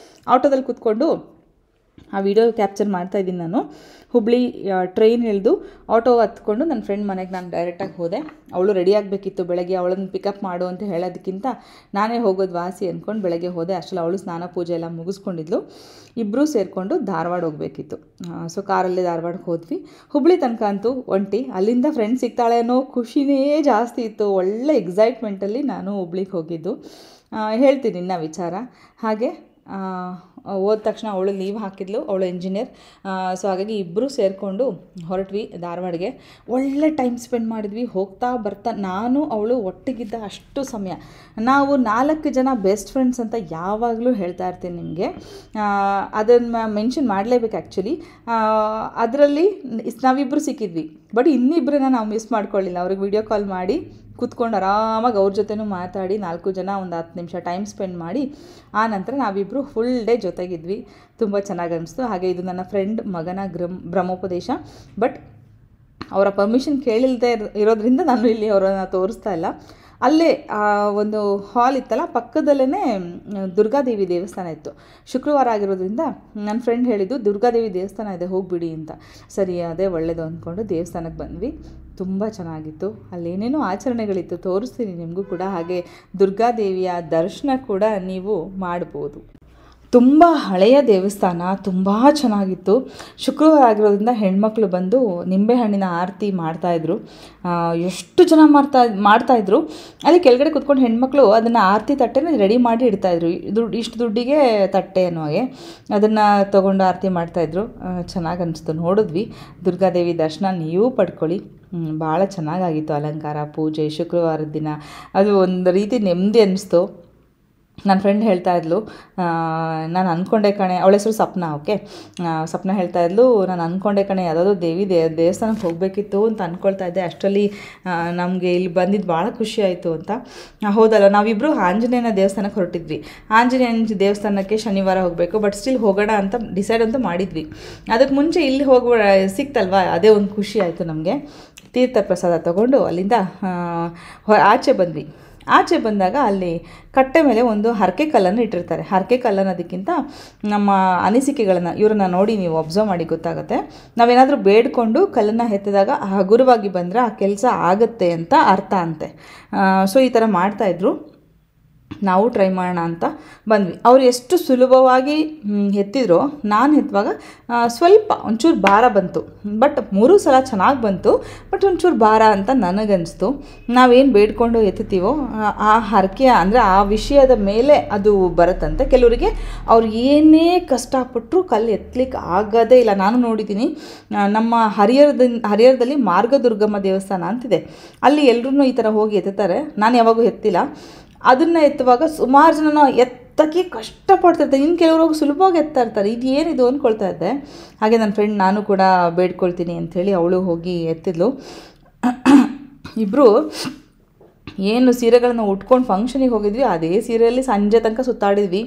ಆಟೋದಲ್ಲಿ ಕೂತ್ಕೊಂಡು ಆ ವಿಡಿಯೋ ಕ್ಯಾಪ್ಚರ್ ಮಾಡ್ತಾಯಿದ್ದೀನಿ ನಾನು. ಹುಬ್ಳಿ ಟ್ರೈನ್ ಇಳಿದು ಆಟೋ ಹತ್ಕೊಂಡು ನನ್ನ ಫ್ರೆಂಡ್ ಮನೆಗೆ ನಾನು ಡೈರೆಕ್ಟಾಗಿ ಹೋದೆ. ಅವಳು ರೆಡಿ ಆಗಬೇಕಿತ್ತು ಬೆಳಗ್ಗೆ, ಅವಳನ್ನು ಪಿಕಪ್ ಮಾಡು ಅಂತ ಹೇಳೋದಕ್ಕಿಂತ ನಾನೇ ಹೋಗೋದು ವಾಸಿ ಅಂದ್ಕೊಂಡು ಬೆಳಗ್ಗೆ ಹೋದೆ. ಅಷ್ಟರಲ್ಲಿ ಅವಳು ಸ್ನಾನ ಪೂಜೆ ಎಲ್ಲ ಮುಗಿಸ್ಕೊಂಡಿದ್ಲು. ಇಬ್ಬರೂ ಸೇರಿಕೊಂಡು ಧಾರವಾಡ ಹೋಗಬೇಕಿತ್ತು. ಸೊ ಕಾರಲ್ಲೇ ಧಾರವಾಡಕ್ಕೆ ಹೋದ್ವಿ. ಹುಬ್ಳಿ ತನಕ ಅಂತೂ ಒಂಟಿ, ಅಲ್ಲಿಂದ ಫ್ರೆಂಡ್ ಸಿಗ್ತಾಳೆ ಅನ್ನೋ ಖುಷಿನೇ ಜಾಸ್ತಿ ಇತ್ತು. ಒಳ್ಳೆ ಎಕ್ಸೈಟ್ಮೆಂಟಲ್ಲಿ ನಾನು ಹುಬ್ಳಿಗೆ ಹೋಗಿದ್ದು, ಹೇಳ್ತೀನಿ ಇನ್ನು ವಿಚಾರ. ಹಾಗೆ ಹೋದ ತಕ್ಷಣ ಅವಳು ಲೀವ್ ಹಾಕಿದ್ಲು, ಅವಳು ಇಂಜಿನಿಯರ್. ಸೊ ಹಾಗಾಗಿ ಇಬ್ಬರೂ ಸೇರಿಕೊಂಡು ಹೊರಟ್ವಿ ಧಾರವಾಡಿಗೆ. ಒಳ್ಳೆ ಟೈಮ್ ಸ್ಪೆಂಡ್ ಮಾಡಿದ್ವಿ. ಹೋಗ್ತಾ ಬರ್ತಾ ನಾನು ಅವಳು ಒಟ್ಟಿಗಿದ್ದ ಅಷ್ಟು ಸಮಯ. ನಾವು 4 ಜನ ಬೆಸ್ಟ್ ಫ್ರೆಂಡ್ಸ್ ಅಂತ ಯಾವಾಗಲೂ ಹೇಳ್ತಾ ಇರ್ತೀನಿ ನಿಮಗೆ. ಅದನ್ನು ಮೆನ್ಷನ್ ಮಾಡಲೇಬೇಕು ಆ್ಯಕ್ಚುಲಿ. ಅದರಲ್ಲಿ ನಾವಿಬ್ಬರು ಸಿಕ್ಕಿದ್ವಿ, ಬಟ್ ಇನ್ನಿಬ್ಬರನ್ನ ನಾವು ಮಿಸ್ ಮಾಡ್ಕೊಳ್ಳಿಲ್ಲ. ಅವ್ರಿಗೆ ವಿಡಿಯೋ ಕಾಲ್ ಮಾಡಿ ಕೂತ್ಕೊಂಡು ಆರಾಮಾಗಿ ಅವ್ರ ಜೊತೆನೂ ಮಾತಾಡಿ 4 ಜನ ಒಂದು 10 ನಿಮಿಷ ಟೈಮ್ ಸ್ಪೆಂಡ್ ಮಾಡಿ ಆ ನಂತರ ನಾವಿಬ್ಬರು ಫುಲ್ ಡೇ ಜೊತೆಗಿದ್ವಿ. ತುಂಬ ಚೆನ್ನಾಗಿ ಅನಿಸ್ತು. ಹಾಗೆ ಇದು ನನ್ನ ಫ್ರೆಂಡ್ ಮಗನ ಬ್ರಹ್ಮೋಪದೇಶ. ಬಟ್ ಅವರ ಪರ್ಮಿಷನ್ ಕೇಳಿಲ್ಲದೆ ಇರೋದ್ರಿಂದ ನಾನು ಇಲ್ಲಿ ಅವರನ್ನು ತೋರಿಸ್ತಾ ಇಲ್ಲ. ಅಲ್ಲೇ ಒಂದು ಹಾಲ್ ಇತ್ತಲ್ಲ, ಪಕ್ಕದಲ್ಲೇ ದುರ್ಗಾದೇವಿ ದೇವಸ್ಥಾನ ಇತ್ತು. ಶುಕ್ರವಾರ ಆಗಿರೋದ್ರಿಂದ ನನ್ನ ಫ್ರೆಂಡ್ ಹೇಳಿದ್ದು ದುರ್ಗಾದೇವಿ ದೇವಸ್ಥಾನ ಇದೆ, ಹೋಗಿಬಿಡಿ ಅಂತ. ಸರಿ, ಅದೇ ಒಳ್ಳೆಯದು ಅಂದ್ಕೊಂಡು ದೇವಸ್ಥಾನಕ್ಕೆ ಬಂದ್ವಿ. ತುಂಬ ಚೆನ್ನಾಗಿತ್ತು. ಅಲ್ಲೇನೇನೋ ಆಚರಣೆಗಳಿತ್ತು, ತೋರಿಸ್ತೀನಿ ನಿಮಗೂ ಕೂಡ. ಹಾಗೆ ದುರ್ಗಾದೇವಿಯ ದರ್ಶನ ಕೂಡ ನೀವು ಮಾಡ್ಬೋದು. ತುಂಬ ಹಳೆಯ ದೇವಸ್ಥಾನ, ತುಂಬ ಚೆನ್ನಾಗಿತ್ತು. ಶುಕ್ರವಾರ ಆಗಿರೋದ್ರಿಂದ ಹೆಣ್ಮಕ್ಳು ಬಂದು ನಿಂಬೆಹಣ್ಣಿನ ಆರತಿ ಮಾಡ್ತಾಯಿದ್ರು. ಎಷ್ಟು ಜನ ಮಾಡ್ತಾಯಿದ್ರು. ಅಲ್ಲಿ ಕೆಳಗಡೆ ಕೂತ್ಕೊಂಡು ಹೆಣ್ಮಕ್ಳು ಅದನ್ನು ಆರತಿ ತಟ್ಟೆನ ರೆಡಿ ಮಾಡಿ ಇಡ್ತಾಯಿದ್ರು. ಇಷ್ಟು ದುಡ್ಡಿಗೆ ತಟ್ಟೆ ಅನ್ನೋ ಹಾಗೆ ಅದನ್ನು ತೊಗೊಂಡು ಆರತಿ ಮಾಡ್ತಾಯಿದ್ರು. ಚೆನ್ನಾಗಿ ಅನಿಸ್ತು, ನೋಡಿದ್ವಿ. ದುರ್ಗಾದೇವಿ ದರ್ಶನ ನೀವು ಪಡ್ಕೊಳ್ಳಿ. ಭಾಳ ಚೆನ್ನಾಗಾಗಿತ್ತು ಅಲಂಕಾರ, ಪೂಜೆ. ಶುಕ್ರವಾರದ ದಿನ ಅದು ಒಂದು ರೀತಿ ನೆಮ್ಮದಿ ಅನ್ನಿಸ್ತು. ನನ್ನ ಫ್ರೆಂಡ್ ಹೇಳ್ತಾ ಇದ್ಲು, ನಾನು ಅಂದ್ಕೊಂಡೆ ಕಣೆ, ಅವಳ ಹೆಸರು ಸಪ್ನ. ಓಕೆ, ಸಪ್ನ ಹೇಳ್ತಾ ಇದ್ಲು, ನಾನು ಅಂದ್ಕೊಂಡೆ ಕಣೆ ಯಾವುದಾದ್ರು ದೇವಸ್ಥಾನಕ್ಕೆ ಹೋಗಬೇಕಿತ್ತು ಅಂತ ಅಂದ್ಕೊಳ್ತಾ ಇದ್ದೆ. ಅಷ್ಟರಲ್ಲಿ ನಮಗೆ ಇಲ್ಲಿ ಬಂದಿದ್ದು ಭಾಳ ಖುಷಿ ಆಯಿತು ಅಂತ. ಹೌದಲ್ಲ, ನಾವಿಬ್ಬರು ಆಂಜನೇಯನ ದೇವಸ್ಥಾನಕ್ಕೆ ಹೊರಟಿದ್ವಿ. ಆಂಜನೇಯನ ದೇವಸ್ಥಾನಕ್ಕೆ ಶನಿವಾರ ಹೋಗಬೇಕು, ಬಟ್ ಸ್ಟಿಲ್ ಹೋಗೋಣ ಅಂತ ಡಿಸೈಡ್ ಅಂತೂ ಮಾಡಿದ್ವಿ. ಅದಕ್ಕೆ ಮುಂಚೆ ಇಲ್ಲಿ ಸಿಕ್ತಲ್ವ, ಅದೇ ಒಂದು ಖುಷಿ ಆಯಿತು ನಮಗೆ. ತೀರ್ಥ ಪ್ರಸಾದ ತಗೊಂಡು ಅಲ್ಲಿಂದ ಆಚೆ ಬಂದ್ವಿ. ಆಚೆ ಬಂದಾಗ ಅಲ್ಲಿ ಕಟ್ಟೆ ಮೇಲೆ ಒಂದು ಹರಕೆ ಕಲ್ಲನ್ನು ಇಟ್ಟಿರ್ತಾರೆ. ಹರಕೆ ಕಲ್ಲನ್ನೋದಕ್ಕಿಂತ ನಮ್ಮ ಅನಿಸಿಕೆಗಳನ್ನು ಇವರನ್ನು ನೋಡಿ ನೀವು ಅಬ್ಸರ್ವ್ ಮಾಡಿ ಗೊತ್ತಾಗುತ್ತೆ. ನಾವೇನಾದರೂ ಬೇಡ್ಕೊಂಡು ಕಲ್ಲನ್ನು ಎತ್ತಿದಾಗ ಹಗುರವಾಗಿ ಬಂದರೆ ಆ ಕೆಲಸ ಆಗುತ್ತೆ ಅಂತ ಅರ್ಥ ಅಂತೆ. ಸೊ ಈ ಥರ ಮಾಡ್ತಾಯಿದ್ರು. ನಾವು ಟ್ರೈ ಮಾಡೋಣ ಅಂತ ಬಂದ್ವಿ. ಅವರು ಎಷ್ಟು ಸುಲಭವಾಗಿ ಎತ್ತಿದ್ರು, ನಾನು ಎತ್ತುವಾಗ ಸ್ವಲ್ಪ ಒಂಚೂರು ಭಾರ ಬಂತು. ಬಟ್ 3 ಸಲ ಚೆನ್ನಾಗಿ ಬಂತು, ಬಟ್ ಒಂಚೂರು ಭಾರ ಅಂತ ನನಗನ್ನಿಸ್ತು. ನಾವೇನು ಬೇಡ್ಕೊಂಡು ಎತ್ತುತ್ತೀವೋ ಆ ಹರಕೆಯ ಅಂದರೆ ಆ ವಿಷಯದ ಮೇಲೆ ಅದು ಬರುತ್ತಂತೆ. ಕೆಲವರಿಗೆ ಅವ್ರು ಏನೇ ಕಷ್ಟಪಟ್ಟರು ಕಲ್ಲು ಎತ್ತಲಿಕ್ಕೆ ಆಗೋದೇ ಇಲ್ಲ. ನಾನು ನೋಡಿದ್ದೀನಿ, ನಮ್ಮ ಹರಿಹರದಲ್ಲಿ ಮಾರ್ಗದುರ್ಗಮ್ಮ ದೇವಸ್ಥಾನ ಅಂತಿದೆ, ಅಲ್ಲಿ ಎಲ್ಲರೂ ಈ ಥರ ಹೋಗಿ ಎತ್ತುತ್ತಾರೆ. ನಾನು ಯಾವಾಗೂ ಎತ್ತಿಲ್ಲ. ಅದನ್ನು ಎತ್ತುವಾಗ ಸುಮಾರು ಜನ ಎತ್ತಕ್ಕೆ ಕಷ್ಟಪಡ್ತಿರ್ತಾರೆ. ಇನ್ನು ಕೆಲವರು ಹೋಗಿ ಸುಲಭವಾಗಿ ಎತ್ತಾ ಇರ್ತಾರೆ. ಇದು ಏನಿದು ಅಂದ್ಕೊಳ್ತಾ ಇದ್ದೆ. ಹಾಗೆ ನನ್ನ ಫ್ರೆಂಡ್ ನಾನು ಕೂಡ ಬೇಡ್ಕೊಳ್ತೀನಿ ಅಂಥೇಳಿ ಅವಳು ಹೋಗಿ ಎತ್ತಿದ್ಲು. ಇಬ್ಬರು ಏನು ಸೀರೆಗಳನ್ನು ಉಟ್ಕೊಂಡು ಫಂಕ್ಷನಿಗೆ ಹೋಗಿದ್ವಿ, ಅದೇ ಸೀರೆಯಲ್ಲಿ ಸಂಜೆ ತನಕ ಸುತ್ತಾಡಿದ್ವಿ.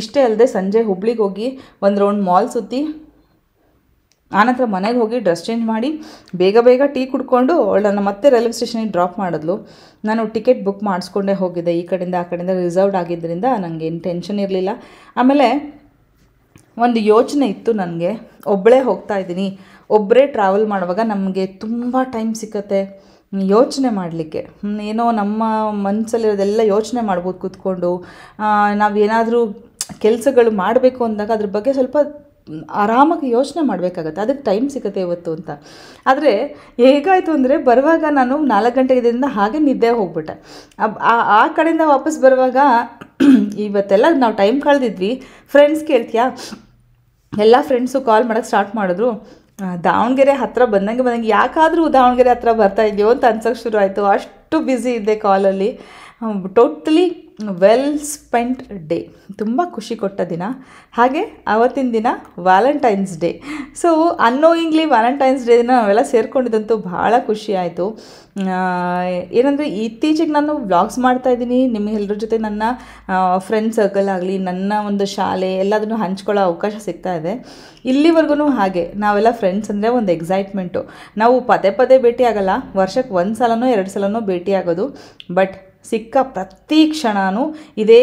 ಇಷ್ಟೇ ಅಲ್ಲದೆ ಸಂಜೆ ಹುಬ್ಳಿಗೆ ಹೋಗಿ ಒಂದು ರೌಂಡ್ ಮಾಲ್ ಸುತ್ತಿ ಆನಂತರ ಮನೆಗೆ ಹೋಗಿ ಡ್ರೆಸ್ ಚೇಂಜ್ ಮಾಡಿ ಬೇಗ ಬೇಗ ಟೀ ಕುಡ್ಕೊಂಡು ಅವಳನ್ನು ಮತ್ತೆ ರೈಲ್ವೆ ಸ್ಟೇಷನಿಗೆ ಡ್ರಾಪ್ ಮಾಡಿದ್ಲು. ನಾನು ಟಿಕೆಟ್ ಬುಕ್ ಮಾಡಿಸ್ಕೊಂಡೇ ಹೋಗಿದ್ದೆ, ಈ ಕಡೆಯಿಂದ ಆ ಕಡೆಯಿಂದ ರಿಸರ್ವ್ಡ್ ಆಗಿದ್ದರಿಂದ ನನಗೇನು ಟೆನ್ಷನ್ ಇರಲಿಲ್ಲ. ಆಮೇಲೆ ಒಂದು ಯೋಚನೆ ಇತ್ತು ನನಗೆ, ಒಬ್ಬಳೇ ಹೋಗ್ತಾ ಇದ್ದೀನಿ, ಒಬ್ಬರೇ ಟ್ರಾವೆಲ್ ಮಾಡುವಾಗ ನಮಗೆ ತುಂಬ ಟೈಮ್ ಸಿಕ್ಕತ್ತೆ ಯೋಚನೆ ಮಾಡಲಿಕ್ಕೆ. ಏನೋ ನಮ್ಮ ಮನಸ್ಸಲ್ಲಿರೋದೆಲ್ಲ ಯೋಚನೆ ಮಾಡ್ಬೋದು ಕೂತ್ಕೊಂಡು. ನಾವೇನಾದರೂ ಕೆಲಸಗಳು ಮಾಡಬೇಕು ಅಂದಾಗ ಅದ್ರ ಬಗ್ಗೆ ಸ್ವಲ್ಪ ಆರಾಮಾಗಿ ಯೋಚನೆ ಮಾಡಬೇಕಾಗತ್ತೆ, ಅದಕ್ಕೆ ಟೈಮ್ ಸಿಗುತ್ತೆ ಇವತ್ತು ಅಂತ. ಆದರೆ ಹೇಗಾಯಿತು ಅಂದರೆ ಬರುವಾಗ ನಾನು 4 ಗಂಟೆಯಿಂದ ಹಾಗೆ ನಿದ್ದೆ ಹೋಗ್ಬಿಟ್ಟೆ. ಆ ಕಡೆಯಿಂದ ವಾಪಸ್ ಬರುವಾಗ ಇವತ್ತೆಲ್ಲ ನಾವು ಟೈಮ್ ಕಳೆದಿದ್ವಿ. ಫ್ರೆಂಡ್ಸ್ ಕೇಳ್ತೀಯಾ, ಎಲ್ಲ ಫ್ರೆಂಡ್ಸು ಕಾಲ್ ಮಾಡೋಕ್ಕೆ ಸ್ಟಾರ್ಟ್ ಮಾಡಿದ್ರು. ದಾವಣಗೆರೆ ಹತ್ತಿರ ಬಂದಂಗೆ ಯಾಕಾದರೂ ದಾವಣಗೆರೆ ಹತ್ತಿರ ಬರ್ತಾ ಇದೆಯೋ ಅಂತ ಅನ್ಸೋಕ್ಕೆ ಶುರು ಆಯಿತು. ಅಷ್ಟು ಬ್ಯುಸಿ ಇದ್ದೆ ಕಾಲಲ್ಲಿ. ಟೋಟಲಿ ವೆಲ್ ಸ್ಪೆಂಟ್ ಡೇ, ತುಂಬ ಖುಷಿ ಕೊಟ್ಟ ದಿನ. ಹಾಗೆ ಆವತ್ತಿನ ದಿನ Valentine's day. So annoyingly Valentine's day ದಿನ ನಾವೆಲ್ಲ ಸೇರ್ಕೊಂಡಿದ್ದಂತೂ ಭಾಳ ಖುಷಿ ಆಯಿತು. ಏನಂದರೆ ಇತ್ತೀಚೆಗೆ ನಾನು ವ್ಲಾಗ್ಸ್ ಮಾಡ್ತಾಯಿದ್ದೀನಿ, ನಿಮಗೆಲ್ಲರ ಜೊತೆ ನನ್ನ ಫ್ರೆಂಡ್ ಸರ್ಕಲ್ ಆಗಲಿ, ನನ್ನ ಒಂದು ಶಾಲೆ ಎಲ್ಲದನ್ನು ಹಂಚ್ಕೊಳ್ಳೋ ಅವಕಾಶ ಸಿಗ್ತಾ ಇದೆ. ಇಲ್ಲಿವರೆಗೂ ಹಾಗೆ ನಾವೆಲ್ಲ ಫ್ರೆಂಡ್ಸ್ ಅಂದರೆ ಒಂದು ಎಕ್ಸೈಟ್ಮೆಂಟು. ನಾವು ಪದೇ ಪದೇ ಭೇಟಿ ಆಗಲ್ಲ, ವರ್ಷಕ್ಕೆ 1 ಸಲನೋ 2 ಸಲನೋ ಭೇಟಿ ಆಗೋದು. ಬಟ್ ಸಿಕ್ಕ ಪ್ರತಿ ಕ್ಷಣವೂ ಇದೇ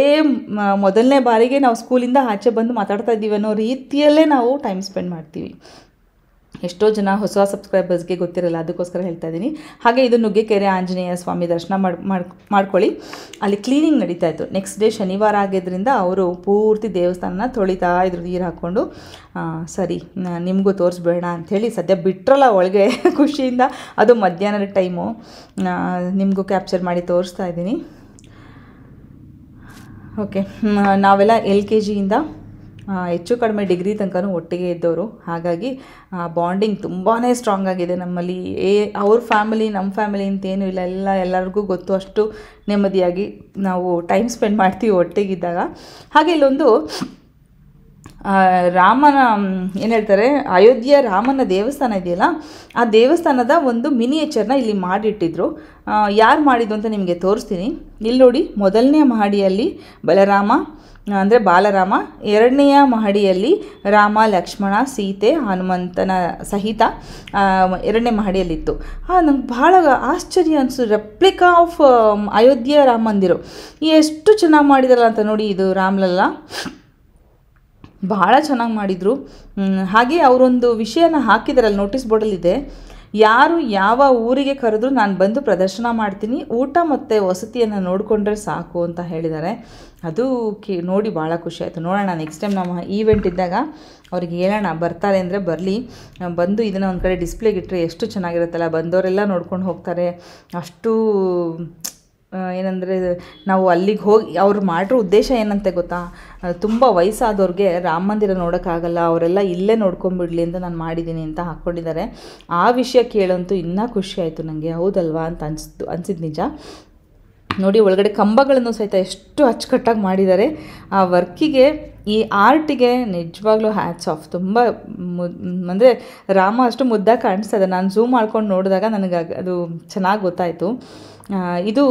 ಮೊದಲನೇ ಬಾರಿಗೆ ನಾವು ಸ್ಕೂಲಿಂದ ಆಚೆ ಬಂದು ಮಾತಾಡ್ತಾ ಇದ್ದೀವಿ ಅನ್ನೋ ರೀತಿಯಲ್ಲೇ ನಾವು ಟೈಮ್ ಸ್ಪೆಂಡ್ ಮಾಡ್ತೀವಿ. ಎಷ್ಟೋ ಜನ ಹೊಸ ಸಬ್ಸ್ಕ್ರೈಬರ್ಸ್ಗೆ ಗೊತ್ತಿರಲ್ಲ, ಅದಕ್ಕೋಸ್ಕರ ಹೇಳ್ತಾ ಇದ್ದೀನಿ. ಹಾಗೆ ಇದು ನುಗ್ಗೆಕೆರೆ ಆಂಜನೇಯ ಸ್ವಾಮಿ ದರ್ಶನ ಮಾಡ್ಕೊಳ್ಳಿ. ಅಲ್ಲಿ ಕ್ಲೀನಿಂಗ್ ನಡೀತಾ ಇತ್ತು. ನೆಕ್ಸ್ಟ್ ಡೇ ಶನಿವಾರ ಆಗಿದ್ದರಿಂದ ಅವರು ಪೂರ್ತಿ ದೇವಸ್ಥಾನನ ತೊಳಿತಾ ಇದ್ರು ನೀರು ಹಾಕ್ಕೊಂಡು. ಸರಿ ನಿಮಗೂ ತೋರಿಸ್ಬೇಡ ಅಂಥೇಳಿ ಸದ್ಯ ಬಿಟ್ರಲ್ಲ ಒಳಗೆ ಖುಷಿಯಿಂದ. ಅದು ಮಧ್ಯಾಹ್ನದ ಟೈಮು, ನಿಮಗೂ ಕ್ಯಾಪ್ಚರ್ ಮಾಡಿ ತೋರಿಸ್ತಾ ಇದ್ದೀನಿ. ಓಕೆ, ನಾವೆಲ್ಲ LKGಯಿಂದ ಹೆಚ್ಚು ಕಡಿಮೆ ಡಿಗ್ರಿ ತನಕ ಒಟ್ಟಿಗೆ ಇದ್ದವರು. ಹಾಗಾಗಿ ಬಾಂಡಿಂಗ್ ತುಂಬಾ ಸ್ಟ್ರಾಂಗ್ ಆಗಿದೆ ನಮ್ಮಲ್ಲಿ. ಅವ್ರ ಫ್ಯಾಮಿಲಿ ನಮ್ಮ ಫ್ಯಾಮಿಲಿ ಅಂತೇನು ಇಲ್ಲ, ಎಲ್ಲರಿಗೂ ಗೊತ್ತು. ಅಷ್ಟು ನೆಮ್ಮದಿಯಾಗಿ ನಾವು ಟೈಮ್ ಸ್ಪೆಂಡ್ ಮಾಡ್ತೀವಿ ಒಟ್ಟಿಗಿದ್ದಾಗ. ಹಾಗೆ ಇಲ್ಲೊಂದು ರಾಮನ ಏನು ಹೇಳ್ತಾರೆ, ಅಯೋಧ್ಯೆಯ ರಾಮನ ದೇವಸ್ಥಾನ ಇದೆಯಲ್ಲ, ಆ ದೇವಸ್ಥಾನದ ಒಂದು ಮಿನಿಯೇಚರ್ನ ಇಲ್ಲಿ ಮಾಡಿಟ್ಟಿದ್ರು. ಯಾರು ಮಾಡಿದ್ದು ಅಂತ ನಿಮಗೆ ತೋರಿಸ್ತೀನಿ. ಇಲ್ಲಿ ನೋಡಿ, ಮೊದಲನೇ ಮಹಡಿಯಲ್ಲಿ ಬಲರಾಮ ಅಂದರೆ ಬಾಲರಾಮ, 2ನೆಯ ಮಹಡಿಯಲ್ಲಿ ರಾಮ, ಲಕ್ಷ್ಮಣ, ಸೀತೆ, ಹನುಮಂತನ ಸಹಿತ 2ನೇ ಮಹಡಿಯಲ್ಲಿತ್ತು. ನಂಗೆ ಭಾಳ ಆಶ್ಚರ್ಯ ಅನಿಸ್ತು. ರೆಪ್ಲಿಕಾ ಆಫ್ ಅಯೋಧ್ಯೆ ರಾಮ ಮಂದಿರ ಎಷ್ಟು ಚೆನ್ನಾಗಿ ಮಾಡಿದಾರಲ್ಲ ಅಂತ ನೋಡಿ. ಇದು ರಾಮ್ಲಲ್ಲ ಭಾಳ ಚೆನ್ನಾಗಿ ಮಾಡಿದರು. ಹಾಗೆ ಅವರೊಂದು ವಿಷಯನ ಹಾಕಿದಾರಲ್ಲ, ನೋಟಿಸ್ ಬೋರ್ಡಲ್ಲಿದೆ, ಯಾರು ಯಾವ ಊರಿಗೆ ಕರೆದ್ರೂ ನಾನು ಬಂದು ಪ್ರದರ್ಶನ ಮಾಡ್ತೀನಿ, ಊಟ ಮತ್ತು ವಸತಿಯನ್ನು ನೋಡಿಕೊಂಡ್ರೆ ಸಾಕು ಅಂತ ಹೇಳಿದ್ದಾರೆ. ಅದು ನೋಡಿ ಭಾಳ ಖುಷಿ ಆಯಿತು. ನೋಡೋಣ ನೆಕ್ಸ್ಟ್ ಟೈಮ್ ನಮ್ಮ ಈವೆಂಟ್ ಇದ್ದಾಗ ಅವ್ರಿಗೆ ಹೇಳೋಣ, ಬರ್ತಾರೆ ಅಂದರೆ ಬರಲಿ, ಬಂದು ಇದನ್ನು ಒಂದು ಕಡೆ ಡಿಸ್ಪ್ಲೇಗೆ ಇಟ್ಟರೆ ಎಷ್ಟು ಚೆನ್ನಾಗಿರುತ್ತಲ್ಲ, ಬಂದವರೆಲ್ಲ ನೋಡ್ಕೊಂಡು ಹೋಗ್ತಾರೆ. ಅಷ್ಟು ಏನಂದರೆ ನಾವು ಅಲ್ಲಿಗೆ ಹೋಗಿ ಅವ್ರು ಮಾಡಿರೋ ಉದ್ದೇಶ ಏನಂತೆ ಗೊತ್ತಾ, ತುಂಬ ವಯಸ್ಸಾದವ್ರಿಗೆ ರಾಮ ಮಂದಿರ ನೋಡೋಕ್ಕಾಗಲ್ಲ, ಅವರೆಲ್ಲ ಇಲ್ಲೇ ನೋಡ್ಕೊಂಬಿಡ್ಲಿ ಅಂತ ನಾನು ಮಾಡಿದ್ದೀನಿ ಅಂತ ಹಾಕ್ಕೊಂಡಿದ್ದಾರೆ. ಆ ವಿಷಯ ಕೇಳಂತೂ ಇನ್ನೂ ಖುಷಿ ಆಯಿತು ನನಗೆ. ಹೌದಲ್ವಾ ಅಂತ ಅನಿಸಿದ್ದು ನಿಜ. ನೋಡಿ, ಒಳಗಡೆ ಕಂಬಗಳನ್ನು ಸಹಿತ ಎಷ್ಟು ಅಚ್ಚುಕಟ್ಟಾಗಿ ಮಾಡಿದ್ದಾರೆ. ಆ ವರ್ಕಿಗೆ, ಈ ಆರ್ಟಿಗೆ ನಿಜವಾಗ್ಲೂ ಹ್ಯಾಟ್ಸ್ ಆಫ್. ತುಂಬ ಅಂದರೆ ರಾಮ ಅಷ್ಟು ಮುದ್ದಾಗಿ ಕಾಣಿಸ್ತಾ ಇದೆ. ನಾನು ಝೂಮ್ ಮಾಡ್ಕೊಂಡು ನೋಡಿದಾಗ ನನಗೆ ಅದು ಚೆನ್ನಾಗಿ ಗೊತ್ತಾಯಿತು. ಇದು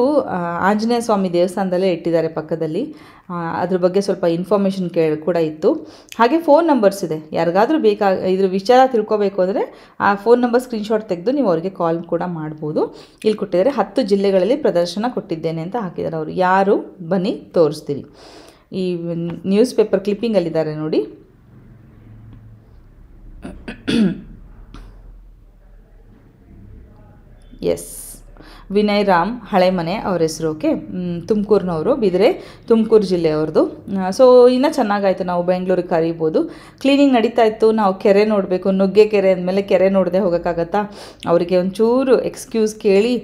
ಆಂಜನೇಯ ಸ್ವಾಮಿ ದೇವಸ್ಥಾನದಲ್ಲೇ ಇಟ್ಟಿದ್ದಾರೆ ಪಕ್ಕದಲ್ಲಿ. ಅದ್ರ ಬಗ್ಗೆ ಸ್ವಲ್ಪ ಇನ್ಫಾರ್ಮೇಷನ್ ಕೂಡ ಇತ್ತು. ಹಾಗೆ ಫೋನ್ ನಂಬರ್ಸ್ ಇದೆ, ಯಾರಿಗಾದರೂ ಇದ್ರ ವಿಚಾರ ತಿಳ್ಕೊಬೇಕು ಅಂದರೆ ಆ ಫೋನ್ ನಂಬರ್ ಸ್ಕ್ರೀನ್ಶಾಟ್ ತೆಗೆದು ನೀವು ಅವರಿಗೆ ಕಾಲ್ ಕೂಡ ಮಾಡ್ಬೋದು. ಇಲ್ಲಿ ಕೊಟ್ಟಿದ್ದಾರೆ 10 ಜಿಲ್ಲೆಗಳಲ್ಲಿ ಪ್ರದರ್ಶನ ಕೊಟ್ಟಿದ್ದೇನೆ ಅಂತ ಹಾಕಿದ್ದಾರೆ ಅವರು. ಯಾರು ಬನ್ನಿ ತೋರಿಸ್ತೀರಿ. ಈ ನ್ಯೂಸ್ ಪೇಪರ್ ಕ್ಲಿಪ್ಪಿಂಗಲ್ಲಿದ್ದಾರೆ ನೋಡಿ. ಎಸ್, ವಿನಯ್ ರಾಮ್ ಹಳೆಮನೆ ಅವ್ರ ಹೆಸರು. ಓಕೆ, ತುಮಕೂರಿನವರು, ಬಿದರೆ ತುಮಕೂರು ಜಿಲ್ಲೆಯವ್ರದ್ದು. ಸೊ ಇನ್ನೂ ಚೆನ್ನಾಗಾಯಿತು, ನಾವು ಬೆಂಗಳೂರಿಗೆ ಕರೀಬೋದು. ಕ್ಲೀನಿಂಗ್ ನಡೀತಾ ಇತ್ತು. ನಾವು ಕೆರೆ ನೋಡಬೇಕು, ನುಗ್ಗೆಕೆರೆ ಅಂದಮೇಲೆ ಕೆರೆ ನೋಡದೆ ಹೋಗೋಕ್ಕಾಗತ್ತಾ? ಅವರಿಗೆ ಒಂಚೂರು ಎಕ್ಸ್ಕ್ಯೂಸ್ ಕೇಳಿ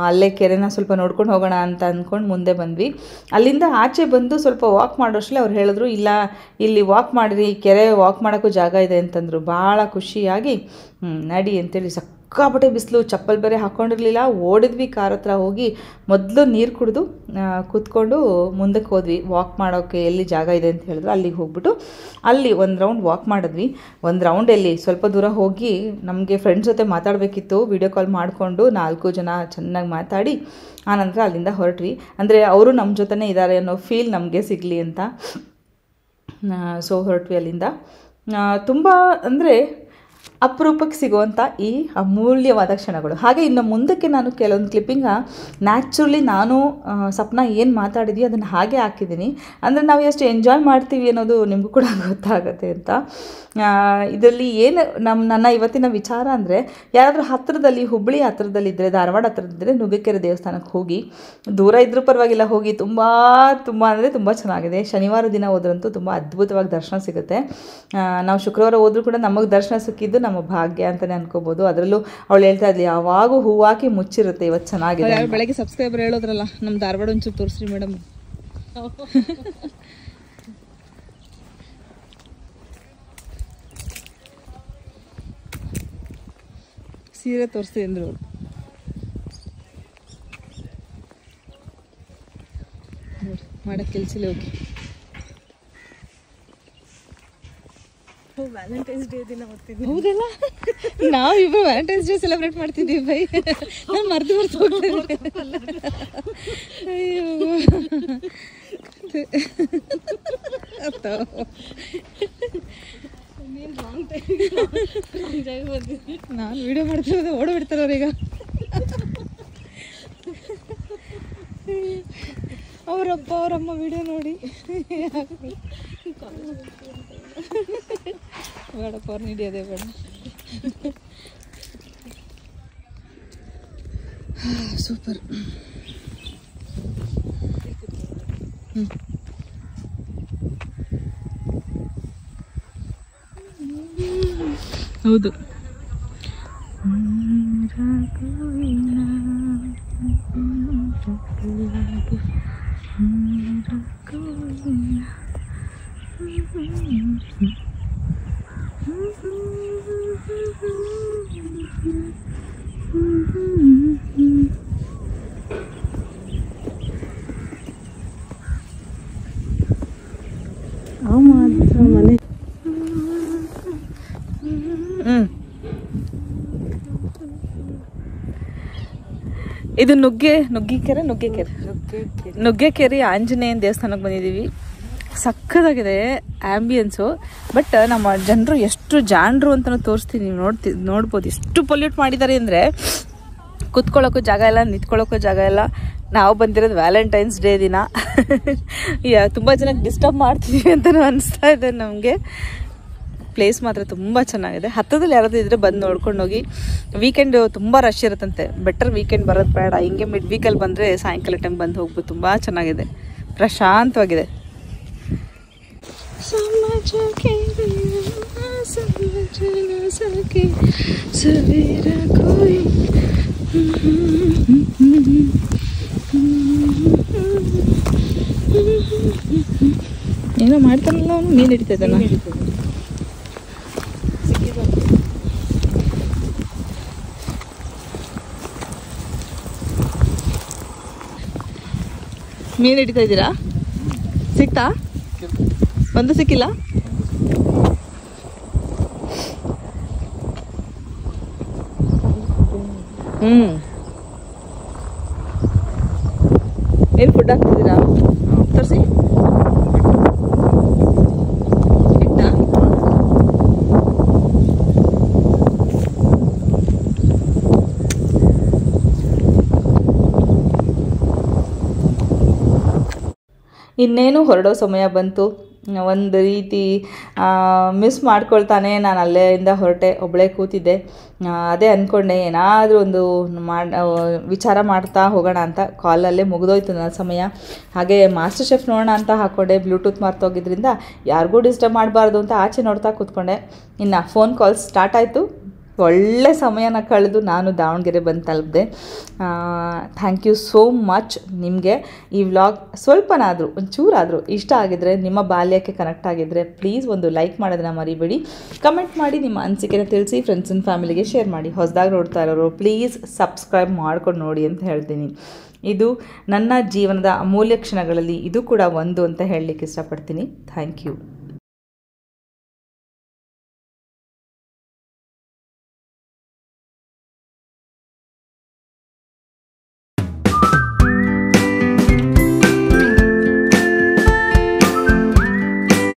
ಅಲ್ಲೇ ಕೆರೆನ ಸ್ವಲ್ಪ ನೋಡ್ಕೊಂಡು ಹೋಗೋಣ ಅಂತ ಅಂದ್ಕೊಂಡು ಮುಂದೆ ಬಂದ್ವಿ. ಅಲ್ಲಿಂದ ಆಚೆ ಬಂದು ಸ್ವಲ್ಪ ವಾಕ್ ಮಾಡೋಷ್ಟರಲ್ಲಿ ಅವ್ರು ಹೇಳಿದ್ರು, ಇಲ್ಲ ಇಲ್ಲಿ ವಾಕ್ ಮಾಡಿರಿ, ಕೆರೆ ವಾಕ್ ಮಾಡೋಕ್ಕೂ ಜಾಗ ಇದೆ ಅಂತಂದರು. ಭಾಳ ಖುಷಿಯಾಗಿ ನಡಿ ಅಂತೇಳಿ, ಸಿಕ್ಕಾಪಟ್ಟೆ ಬಿಸಿಲು, ಚಪ್ಪಲ್ ಬೇರೆ ಹಾಕ್ಕೊಂಡಿರಲಿಲ್ಲ. ಓಡಿದ್ವಿ, ಕಾರ್ ಹತ್ರ ಹೋಗಿ ಮೊದಲು ನೀರು ಕುಡಿದು ಕೂತ್ಕೊಂಡು ಮುಂದಕ್ಕೆ ಹೋದ್ವಿ. ವಾಕ್ ಮಾಡೋಕ್ಕೆ ಎಲ್ಲಿ ಜಾಗ ಇದೆ ಅಂತ ಹೇಳಿದ್ರು, ಅಲ್ಲಿಗೆ ಹೋಗ್ಬಿಟ್ಟು ಅಲ್ಲಿ ಒಂದು ರೌಂಡ್ ವಾಕ್ ಮಾಡಿದ್ವಿ. ಒಂದು ರೌಂಡಲ್ಲಿ ಸ್ವಲ್ಪ ದೂರ ಹೋಗಿ ನಮಗೆ ಫ್ರೆಂಡ್ಸ್ ಜೊತೆ ಮಾತಾಡಬೇಕಿತ್ತು. ವಿಡಿಯೋ ಕಾಲ್ ಮಾಡಿಕೊಂಡು 4 ಜನ ಚೆನ್ನಾಗಿ ಮಾತಾಡಿ ಆನಂತರ ಅಲ್ಲಿಂದ ಹೊರಟ್ವಿ. ಅಂದರೆ ಅವರು ನಮ್ಮ ಜೊತೆನೇ ಇದ್ದಾರೆ ಅನ್ನೋ ಫೀಲ್ ನಮಗೆ ಸಿಗಲಿ ಅಂತ. ಸೊ ಹೊರಟ್ವಿ ಅಲ್ಲಿಂದ. ತುಂಬ ಅಂದರೆ ಅಪರೂಪಕ್ಕೆ ಸಿಗುವಂಥ ಈ ಅಮೂಲ್ಯವಾದ ಕ್ಷಣಗಳು. ಹಾಗೆ ಇನ್ನು ಮುಂದಕ್ಕೆ ನಾನು ಕೆಲವೊಂದು ಕ್ಲಿಪ್ಪಿಂಗ ನ್ಯಾಚುರಲಿ ನಾನು ಸಪ್ನ ಏನು ಮಾತಾಡಿದ್ವಿ ಅದನ್ನು ಹಾಗೆ ಹಾಕಿದ್ದೀನಿ. ಅಂದರೆ ನಾವು ಎಷ್ಟು ಎಂಜಾಯ್ ಮಾಡ್ತೀವಿ ಅನ್ನೋದು ನಿಮಗೂ ಕೂಡ ಗೊತ್ತಾಗುತ್ತೆ ಅಂತ. ಇದರಲ್ಲಿ ಏನು ನನ್ನ ಇವತ್ತಿನ ವಿಚಾರ ಅಂದರೆ, ಯಾರಾದರೂ ಹತ್ತಿರದಲ್ಲಿ ಹುಬ್ಬಳ್ಳಿ ಹತ್ತಿರದಲ್ಲಿದ್ದರೆ, ಧಾರವಾಡ ಹತ್ತಿರದಿದ್ದರೆ ನುಗ್ಗೆಕೆರೆ ದೇವಸ್ಥಾನಕ್ಕೆ ಹೋಗಿ, ದೂರ ಇದ್ದರೂ ಪರವಾಗಿಲ್ಲ ಹೋಗಿ, ತುಂಬ ಅಂದರೆ ತುಂಬ ಚೆನ್ನಾಗಿದೆ. ಶನಿವಾರ ದಿನ ಹೋದ್ರಂತೂ ತುಂಬ ಅದ್ಭುತವಾಗಿ ದರ್ಶನ ಸಿಗುತ್ತೆ. ನಾವು ಶುಕ್ರವಾರ ಹೋದ್ರೂ ಕೂಡ ನಮಗೆ ದರ್ಶನ ಸಿಕ್ಕಿದ್ದು ನಮ್ಮ ಭಾಗ್ಯ ಅಂತಲೇ ಅನ್ಕೋಬೋದು. ಅದರಲ್ಲೂ ಅವಳು ಹೇಳ್ತಾ ಇದ್ಲಿ ಯಾವಾಗೂ ಹೂವು ಹಾಕಿ ಮುಚ್ಚಿರುತ್ತೆ, ಇವತ್ತು ಚೆನ್ನಾಗಿದೆ. ಬೆಳಗ್ಗೆ ಸಬ್ಸ್ಕ್ರೈಬರ್ ಹೇಳೋದ್ರಲ್ಲ, ನಮ್ಮ ಧಾರವಾಡ ಒಂಚೂರು ತೋರಿಸ್ರಿ ಮೇಡಮ್. ಸೀರೆ ತೋರಿಸ್ತೀವಿ ಅಂದರು ಅವರು. ನೋಡಿ ಮಾಡೋಕ್ಕೆ ಕೆಲಸಲೇ ಹೋಗಿ. ವ್ಯಾಲೆಂಟೈನ್ಸ್ ಡೇ ದಿನ ಓದ್ತಿದ್ವಿ. ಹೌದಲ್ಲ, ನಾವಿಬ್ಬರು ವ್ಯಾಲೆಂಟೈನ್ಸ್ ಡೇ ಸೆಲೆಬ್ರೇಟ್ ಮಾಡ್ತಿದ್ದೀವಿ ಬೈ. ನಾನು ಮರ್ತು ಹೋಗ್ತೇನೆ. ಅಯ್ಯೋ ನಾನು ವಿಡಿಯೋ ಮಾಡ್ತಿರೋದು ಓಡೋಬಿಡ್ತಾರೆ ಅವ್ರೀಗ. ಅವರಪ್ಪ ಅವರಮ್ಮ ವಿಡಿಯೋ ನೋಡಿ ಬೇಡಪ್ಪ ಅವ್ರು ಹಿಡಿಯೋದೇ ಬೇಡ. ಸೂಪರ್. ಹೌದು. ಮನೆ ಇದು ನುಗ್ಗೆಕೆರೆ ಆಂಜನೇಯನ ದೇವಸ್ಥಾನಕ್ಕೆ ಬಂದಿದ್ದೀವಿ. ಸಕ್ಕದಾಗಿದೆ ಆ್ಯಂಬಿಯನ್ಸು. ಬಟ್ ನಮ್ಮ ಜನರು ಎಷ್ಟು ಜಾಣರು ಅಂತಲೂ ತೋರಿಸ್ತೀನಿ, ನೀವು ನೋಡ್ಬೋದು ಎಷ್ಟು ಪೊಲ್ಯೂಟ್ ಮಾಡಿದ್ದಾರೆ ಅಂದರೆ, ಕುತ್ಕೊಳ್ಳೋಕ್ಕೂ ಜಾಗ ಇಲ್ಲ, ನಿಂತ್ಕೊಳ್ಳೋಕ್ಕೂ ಜಾಗ ಇಲ್ಲ. ನಾವು ಬಂದಿರೋದು ವ್ಯಾಲೆಂಟೈನ್ಸ್ ಡೇ ದಿನ. ತುಂಬ ಜನಕ್ಕೆ ಡಿಸ್ಟರ್ಬ್ ಮಾಡ್ತಿದ್ದೀವಿ ಅಂತಲೂ ಅನಿಸ್ತಾ ಇದೆ ನಮಗೆ. ಪ್ಲೇಸ್ ಮಾತ್ರ ತುಂಬ ಚೆನ್ನಾಗಿದೆ. ಹತ್ತದಲ್ಲಿ ಯಾರಾದರೂ ಇದ್ದರೆ ಬಂದು ನೋಡ್ಕೊಂಡು ಹೋಗಿ. ವೀಕೆಂಡ್ ತುಂಬ ರಶ್ ಇರುತ್ತಂತೆ, ಬೆಟರ್ ವೀಕೆಂಡ್ ಬರೋದು ಬೇಡ. ಹಿಂಗೆ ಮಿಡ್ ವೀಕಲ್ಲಿ ಬಂದರೆ ಸಾಯಂಕಾಲ ಟೈಮ್ ಬಂದು ಹೋಗ್ಬೋದು. ತುಂಬ ಚೆನ್ನಾಗಿದೆ, ಪ್ರಶಾಂತವಾಗಿದೆ. ಏನೋ ಮಾಡ್ತಾನಲ್ಲ ಅವನು, ಮೀನು ಹಿಡಿತಾ ಇದ್ದಾನ. ಮೀನು ಹಿಡಿತಾ ಇದ್ದೀರಾ? ಸಿಕ್ತಾ? ಒಂದು ಸಿಕ್ಕಿಲ್ಲ. ಏನು ಫುಡ್ ಹಾಕ್ತಿದ್ದೀರಾ? ತೋರಿಸಿ. ಇನ್ನೇನು ಹೊರಡೋ ಸಮಯ ಬಂತು. ಒಂದು ರೀತಿ ಮಿಸ್ ಮಾಡ್ಕೊಳ್ತಾನೆ ನಾನು ಅಲ್ಲಿಂದ ಹೊರಟೆ, ಒಬ್ಬಳೇ ಕೂತಿದ್ದೆ. ಅದೇ ಅಂದ್ಕೊಂಡೆ ಏನಾದರೂ ಒಂದು ವಿಚಾರ ಮಾಡ್ತಾ ಹೋಗೋಣ ಅಂತ. ಕಾಲಲ್ಲೇ ಮುಗಿದೋಯ್ತು ನನ್ನ ಸಮಯ. ಹಾಗೆ ಮಾಸ್ಟರ್ ಶೆಫ್ ನೋಡೋಣ ಅಂತ ಹಾಕ್ಕೊಂಡೆ. ಬ್ಲೂಟೂತ್ ಮರ್ತೋಗಿದ್ರಿಂದ ಯಾರಿಗೂ ಡಿಸ್ಟರ್ಬ್ ಮಾಡಬಾರ್ದು ಅಂತ ಆಚೆ ನೋಡ್ತಾ ಕೂತ್ಕೊಂಡೆ. ಇನ್ನು ಫೋನ್ ಕಾಲ್ಸ್ ಸ್ಟಾರ್ಟ್ ಆಯಿತು. ಒಳ್ಳೆ ಸಮಯನ ಕಳೆದು ನಾನು ದಾವಣಗೆರೆ ಬಂದು ತಲುಪಿದೆ. Thank you so much. ನಿಮಗೆ ಈ ವ್ಲಾಗ್ ಸ್ವಲ್ಪನಾದರೂ ಒಂಚೂರಾದರೂ ಇಷ್ಟ ಆಗಿದ್ದರೆ, ನಿಮ್ಮ ಬಾಲ್ಯಕ್ಕೆ ಕನೆಕ್ಟ್ ಆಗಿದ್ದರೆ ಪ್ಲೀಸ್ ಒಂದು ಲೈಕ್ ಮಾಡೋದನ್ನ ಮರಿಬೇಡಿ. ಕಮೆಂಟ್ ಮಾಡಿ ನಿಮ್ಮ ಅನಿಸಿಕೆನ ತಿಳಿಸಿ. ಫ್ರೆಂಡ್ಸ್ ಆ್ಯಂಡ್ ಫ್ಯಾಮಿಲಿಗೆ ಶೇರ್ ಮಾಡಿ. ಹೊಸದಾಗಿ ನೋಡ್ತಾ ಇರೋರು ಪ್ಲೀಸ್ ಸಬ್ಸ್ಕ್ರೈಬ್ ಮಾಡ್ಕೊಂಡು ನೋಡಿ ಅಂತ ಹೇಳ್ತೀನಿ. ಇದು ನನ್ನ ಜೀವನದ ಅಮೂಲ್ಯ ಕ್ಷಣಗಳಲ್ಲಿ ಇದು ಕೂಡ ಒಂದು ಅಂತ ಹೇಳಲಿಕ್ಕೆ ಇಷ್ಟಪಡ್ತೀನಿ. Thank you.